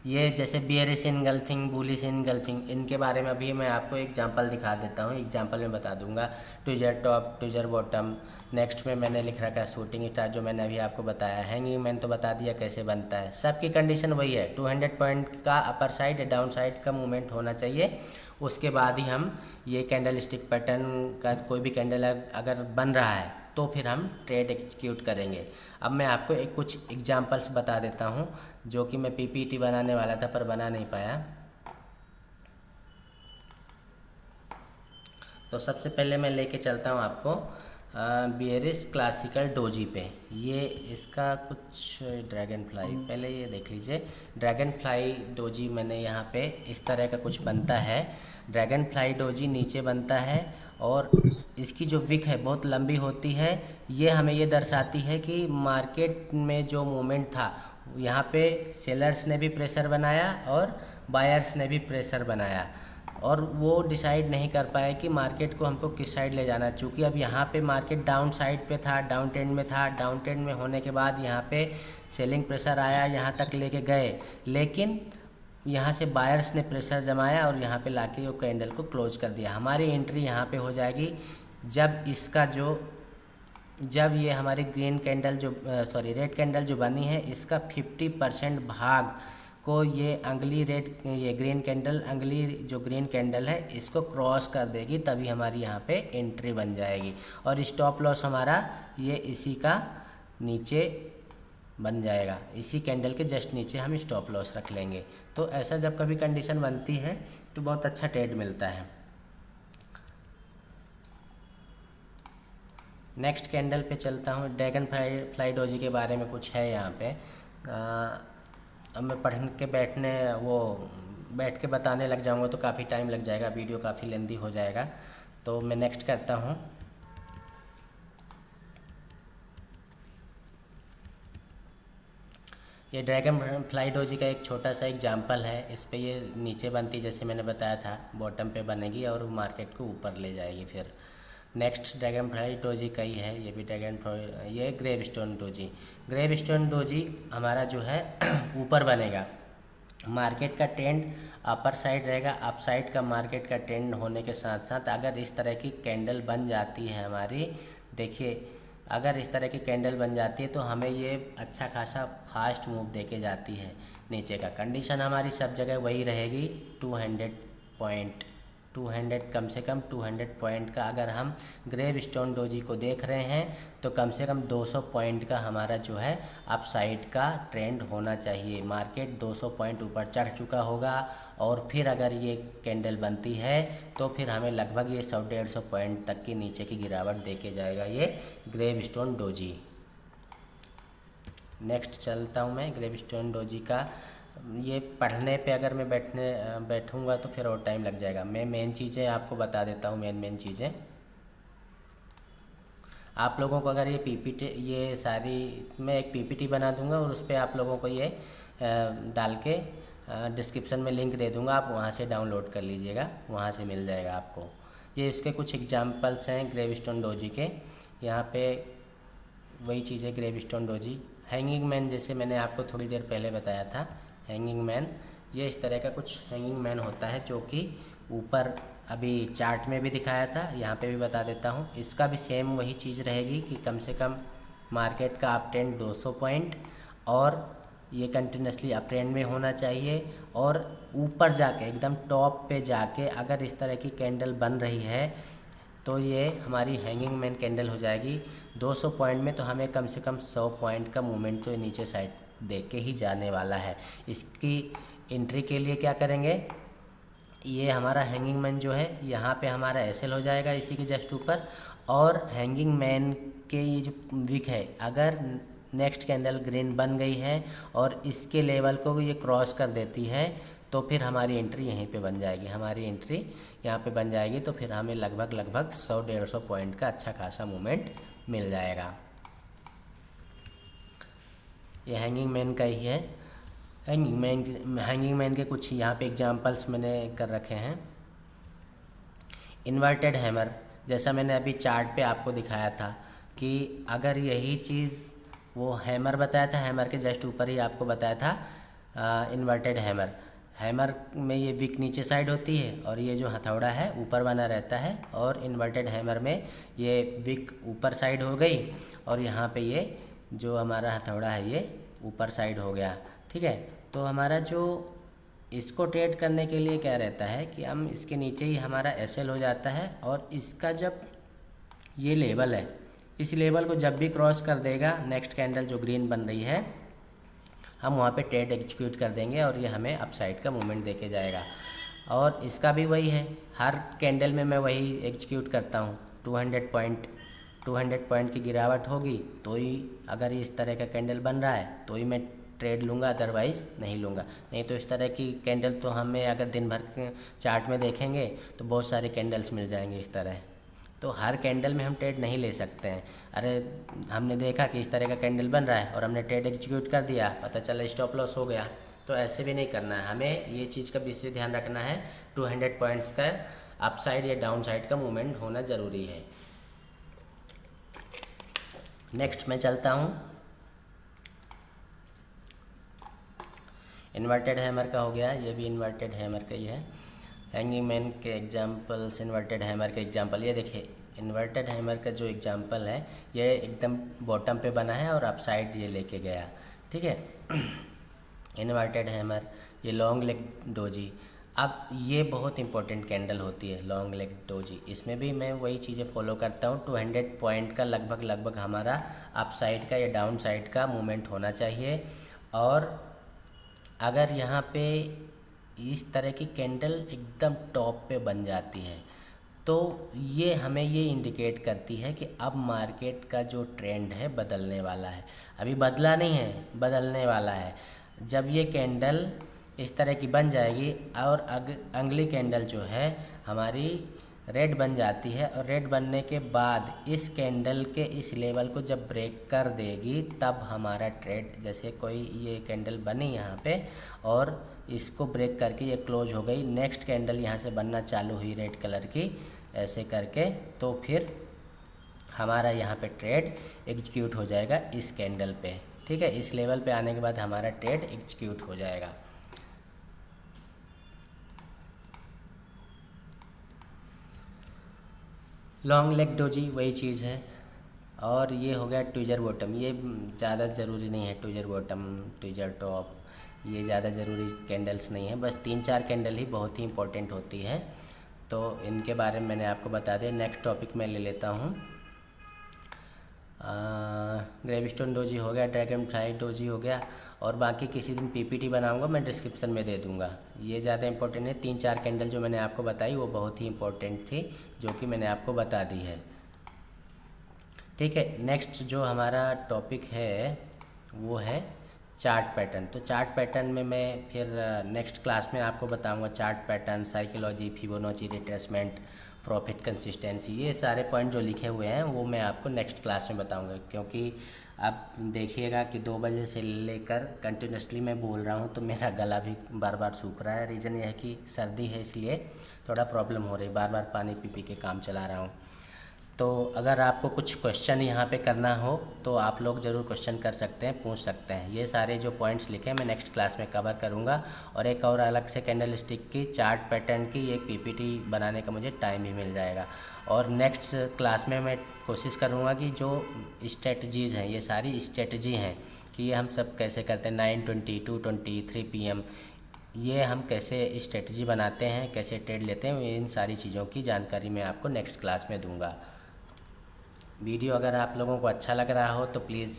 ये जैसे बियरिश इनगल्फिंग, बुलिश इनगल्फिंग, इनके बारे में अभी मैं आपको एग्जांपल दिखा देता हूँ, एग्जांपल में बता दूंगा। Tweezer top, tweezer bottom. Next में मैंने लिख रखा है शूटिंग स्टार, जो मैंने अभी आपको बताया। हैंगिंग मैन तो बता दिया कैसे बनता है। सबकी कंडीशन वही है, 200 पॉइंट का अपर साइड या डाउन साइड का मूवमेंट होना चाहिए, उसके बाद ही हम ये कैंडल स्टिक पैटर्न का कोई भी कैंडल अगर बन रहा है तो फिर हम ट्रेड एग्जीक्यूट करेंगे। अब मैं आपको कुछ एग्जांपल्स बता देता हूं, जो कि मैं पीपीटी बनाने वाला था पर बना नहीं पाया। तो सबसे पहले मैं लेके चलता हूं आपको बियरिश क्लासिकल डोजी पे। ये इसका कुछ ड्रैगन फ्लाई, पहले ये देख लीजिए। ड्रैगन फ्लाई डोजी मैंने यहाँ पे इस तरह का कुछ बनता है। ड्रैगन फ्लाई डोजी नीचे बनता है और इसकी जो विक है बहुत लंबी होती है। ये हमें ये दर्शाती है कि मार्केट में जो मूवमेंट था यहाँ पे सेलर्स ने भी प्रेशर बनाया और बायर्स ने भी प्रेशर बनाया, और वो डिसाइड नहीं कर पाए कि मार्केट को हमको किस साइड ले जाना है। चूँकि अब यहाँ पे मार्केट डाउन साइड पे था, डाउन ट्रेंड में था। डाउन ट्रेंड में होने के बाद यहाँ पे सेलिंग प्रेशर आया, यहाँ तक लेके गए, लेकिन यहाँ से बायर्स ने प्रेशर जमाया और यहाँ पे लाके वो कैंडल को क्लोज कर दिया। हमारी एंट्री यहाँ पे हो जाएगी जब ये हमारी ग्रीन कैंडल रेड कैंडल जो बनी है, इसका 50% भाग को ये ग्रीन कैंडल है इसको क्रॉस कर देगी, तभी हमारी यहाँ पे एंट्री बन जाएगी। और स्टॉप लॉस हमारा ये इसी का नीचे बन जाएगा, इसी कैंडल के जस्ट नीचे हम स्टॉप लॉस रख लेंगे। तो ऐसा जब कभी कंडीशन बनती है तो बहुत अच्छा ट्रेड मिलता है। नेक्स्ट कैंडल पे चलता हूँ। ड्रैगन फ्लाई डोजी के बारे में कुछ है यहाँ पे। अब मैं बैठ के बताने लग जाऊँगा तो काफ़ी टाइम लग जाएगा, वीडियो काफ़ी लेंदी हो जाएगा। तो मैं नेक्स्ट करता हूँ। ये ड्रैगन फ्लाई डोजी का एक छोटा सा एग्जांपल है। इस पे ये नीचे बनती, जैसे मैंने बताया था, बॉटम पे बनेगी और मार्केट को ऊपर ले जाएगी फिर। नेक्स्ट ड्रैगन फ्लाई डोजी का ही है, ये भी ड्रैगन फ्लाई, ये ग्रेवस्टोन डोजी। ग्रेवस्टोन डोजी हमारा जो है ऊपर बनेगा, मार्केट का ट्रेंड अपर साइड रहेगा। अप साइड का मार्केट का ट्रेंड होने के साथ साथ अगर इस तरह की कैंडल बन जाती है हमारी, देखिए अगर इस तरह की कैंडल बन जाती है तो हमें ये अच्छा खासा फास्ट मूव देके जाती है नीचे का। कंडीशन हमारी सब जगह वही रहेगी 200 पॉइंट, 200 कम से कम 200 पॉइंट का। अगर हम ग्रेवस्टोन डोजी को देख रहे हैं तो कम से कम 200 पॉइंट का हमारा जो है अपसाइड का ट्रेंड होना चाहिए। मार्केट 200 पॉइंट ऊपर चढ़ चुका होगा और फिर अगर ये कैंडल बनती है तो फिर हमें लगभग ये 100-150 पॉइंट तक की नीचे की गिरावट देके जाएगा ये ग्रेवस्टोन डोजी। नेक्स्ट चलता हूँ मैं ग्रेवस्टोन डोजी का। ये पढ़ने पे अगर मैं बैठूँगा तो फिर और टाइम लग जाएगा। मैं मेन चीज़ें आपको बता देता हूँ, मेन चीज़ें आप लोगों को। अगर ये पीपीटी, ये सारी मैं एक पीपीटी बना दूंगा और उस पर आप लोगों को ये डाल के डिस्क्रिप्शन में लिंक दे दूंगा, आप वहाँ से डाउनलोड कर लीजिएगा, वहाँ से मिल जाएगा आपको। ये इसके कुछ एग्जांपल्स हैं ग्रेवस्टोन डोजी के। यहाँ पे वही चीज़ें ग्रेवस्टोन डोजी। हैंगिंग मैन, जैसे मैंने आपको थोड़ी देर पहले बताया था, हैंगिंग मैन, ये इस तरह का कुछ हैंगिंग मैन होता है जो कि ऊपर अभी चार्ट में भी दिखाया था, यहाँ पे भी बता देता हूँ। इसका भी सेम वही चीज़ रहेगी कि कम से कम मार्केट का अप ट्रेंड 200 पॉइंट और ये कंटिन्यूसली अप ट्रेंड में होना चाहिए और ऊपर जाके एकदम टॉप पे जाके अगर इस तरह की कैंडल बन रही है तो ये हमारी हैंगिंग मैन कैंडल हो जाएगी। 200 पॉइंट में तो हमें कम से कम 100 पॉइंट का मूवमेंट तो नीचे साइड दे के ही जाने वाला है। इसकी एंट्री के लिए क्या करेंगे, ये हमारा हैंगिंग मैन जो है यहाँ पे हमारा एसएल हो जाएगा इसी के जस्ट ऊपर। और हैंगिंग मैन के ये जो विक है, अगर नेक्स्ट कैंडल ग्रीन बन गई है और इसके लेवल को ये क्रॉस कर देती है तो फिर हमारी एंट्री यहीं पे बन जाएगी, हमारी एंट्री यहाँ पे बन जाएगी। तो फिर हमें लगभग 100-150 पॉइंट का अच्छा खासा मूवमेंट मिल जाएगा। ये हैंगिंग मैन का ही है। हैंगिंग मैन के कुछ यहाँ पे एग्जांपल्स मैंने कर रखे हैं। इन्वर्टेड हैमर, जैसा मैंने अभी चार्ट पे आपको दिखाया था कि अगर यही चीज़ वो हैमर बताया था, हैमर के जस्ट ऊपर ही आपको बताया था इन्वर्टेड हैमर। हैमर में ये विक नीचे साइड होती है और ये जो हथौड़ा है ऊपर बना रहता है, और इन्वर्टेड हैमर में ये विक ऊपर साइड हो गई और यहाँ पे ये जो हमारा हथौड़ा है ये ऊपर साइड हो गया। ठीक है, तो हमारा जो इसको ट्रेड करने के लिए क्या रहता है कि हम इसके नीचे ही हमारा एसएल हो जाता है और इसका जब ये लेवल है, इस लेवल को जब भी क्रॉस कर देगा नेक्स्ट कैंडल जो ग्रीन बन रही है, हम वहाँ पे ट्रेड एग्जीक्यूट कर देंगे और ये हमें अपसाइड का मूवमेंट देके जाएगा। और इसका भी वही है, हर कैंडल में मैं वही एग्जीक्यूट करता हूँ। 200 पॉइंट की गिरावट होगी तो ही, अगर इस तरह का कैंडल बन रहा है तो ही मैं ट्रेड लूँगा, अदरवाइज़ नहीं लूँगा। नहीं तो इस तरह की कैंडल तो हमें अगर दिन भर के चार्ट में देखेंगे तो बहुत सारे कैंडल्स मिल जाएंगे इस तरह, तो हर कैंडल में हम ट्रेड नहीं ले सकते हैं। अरे हमने देखा कि इस तरह का कैंडल बन रहा है और हमने ट्रेड एग्जीक्यूट कर दिया, पता चला स्टॉप लॉस हो गया, तो ऐसे भी नहीं करना है। हमें ये चीज़ का विशेष ध्यान रखना है, 200 पॉइंट्स का अपसाइड या डाउन साइड का मूवमेंट होना ज़रूरी है। नेक्स्ट मैं चलता हूँ, इन्वर्टेड हैमर का हो गया, ये भी इन्वर्टेड हैमर का ही है। हैंगिंग मैन के एग्जांपल्स, इन्वर्टेड हैमर के एग्जांपल, ये देखिए इन्वर्टेड हैमर का जो एग्जांपल है ये एकदम बॉटम पे बना है और अपसाइड ये लेके गया। ठीक है, इन्वर्टेड हैमर, ये लॉन्ग लेग डोजी। अब ये बहुत इंपॉर्टेंट कैंडल होती है लॉन्ग लेग डोजी, इसमें भी मैं वही चीज़ें फॉलो करता हूँ। 200 पॉइंट का लगभग हमारा अपसाइड का या डाउन साइड का मूवमेंट होना चाहिए। और अगर यहाँ पे इस तरह की कैंडल एकदम टॉप पे बन जाती है तो ये हमें ये इंडिकेट करती है कि अब मार्केट का जो ट्रेंड है बदलने वाला है। अभी बदला नहीं है, बदलने वाला है। जब ये कैंडल इस तरह की बन जाएगी और अगली कैंडल जो है हमारी रेड बन जाती है, और रेड बनने के बाद इस कैंडल के इस लेवल को जब ब्रेक कर देगी तब हमारा ट्रेड, जैसे कोई ये कैंडल बनी यहाँ पे और इसको ब्रेक करके ये क्लोज हो गई, नेक्स्ट कैंडल यहाँ से बनना चालू हुई रेड कलर की, ऐसे करके, तो फिर हमारा यहाँ पे ट्रेड एग्जीक्यूट हो जाएगा इस कैंडल पे। ठीक है, इस लेवल पे आने के बाद हमारा ट्रेड एग्जीक्यूट हो जाएगा। लॉन्ग लेग डोजी वही चीज़ है। और ये हो गया ट्विजर बॉटम, ये ज़्यादा ज़रूरी नहीं है। ट्विजर बॉटम, ट्विजर टॉप, ये ज़्यादा ज़रूरी कैंडल्स नहीं है, बस 3-4 कैंडल ही बहुत ही इंपॉर्टेंट होती है, तो इनके बारे में मैंने आपको बता दिया। नेक्स्ट टॉपिक मैं ले लेता हूँ। ग्रेविस्टोन डोजी हो गया, ड्रैगन फ्लाई डोजी हो गया, और बाकी किसी दिन पीपीटी बनाऊंगा, मैं डिस्क्रिप्शन में दे दूंगा। ये ज़्यादा इंपॉर्टेंट है। 3-4 कैंडल जो मैंने आपको बताई वो बहुत ही इंपॉर्टेंट थी, जो कि मैंने आपको बता दी है। ठीक है, नेक्स्ट जो हमारा टॉपिक है वो है चार्ट पैटर्न। तो चार्ट पैटर्न में मैं फिर नेक्स्ट क्लास में आपको बताऊंगा chart pattern, psychology, Fibonacci retracement, profit consistency, ये सारे पॉइंट जो लिखे हुए हैं वो मैं आपको नेक्स्ट क्लास में बताऊंगा। क्योंकि आप देखिएगा कि 2 बजे से लेकर कंटिन्यूसली मैं बोल रहा हूँ, तो मेरा गला भी बार बार सूख रहा है। रीज़न ये है कि सर्दी है, इसलिए थोड़ा प्रॉब्लम हो रही है, बार बार पानी पी पी के काम चला रहा हूँ। तो अगर आपको कुछ क्वेश्चन यहाँ पे करना हो तो आप लोग ज़रूर क्वेश्चन कर सकते हैं, पूछ सकते हैं। ये सारे जो पॉइंट्स लिखे हैं मैं नेक्स्ट क्लास में कवर करूँगा, और एक और अलग से कैंडल स्टिक की, चार्ट पैटर्न की एक पीपीटी बनाने का मुझे टाइम भी मिल जाएगा। और नेक्स्ट क्लास में मैं कोशिश करूँगा कि जो स्ट्रेटजीज़ हैं, ये सारी स्ट्रेटजी हैं कि ये हम सब कैसे करते हैं, 9:20, 2:20, 3 PM, ये हम कैसे स्ट्रेटजी बनाते हैं, कैसे ट्रेड लेते हैं, इन सारी चीज़ों की जानकारी मैं आपको नेक्स्ट क्लास में दूंगा। वीडियो अगर आप लोगों को अच्छा लग रहा हो तो प्लीज़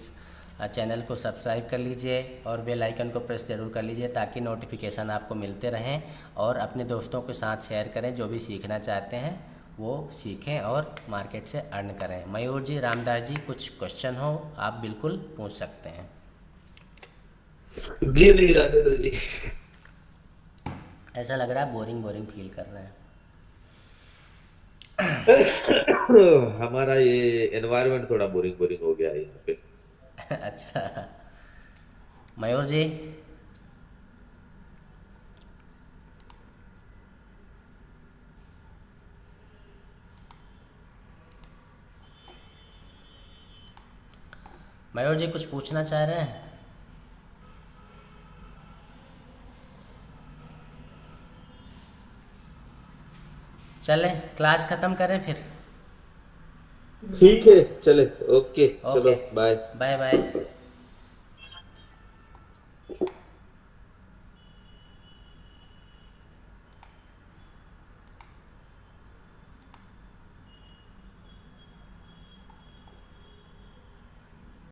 चैनल को सब्सक्राइब कर लीजिए और बेल आइकन को प्रेस ज़रूर कर लीजिए, ताकि नोटिफिकेशन आपको मिलते रहें। और अपने दोस्तों के साथ शेयर करें, जो भी सीखना चाहते हैं वो सीखें और मार्केट से अर्न करें। मयूर जी, रामदास जी, कुछ क्वेश्चन हो आप बिल्कुल पूछ सकते हैं। जी नहीं राधे जी। ऐसा लग रहा है बोरिंग बोरिंग फील कर रहे हैं। हमारा ये एनवायरनमेंट थोड़ा बोरिंग बोरिंग हो गया है यहाँ पे। अच्छा, मयूर जी, मयूर जी कुछ पूछना चाह रहे हैं? चलें क्लास ख़त्म करें फिर। ठीक है, चले, ओके, चलो, ओके, बाय। Bye bye.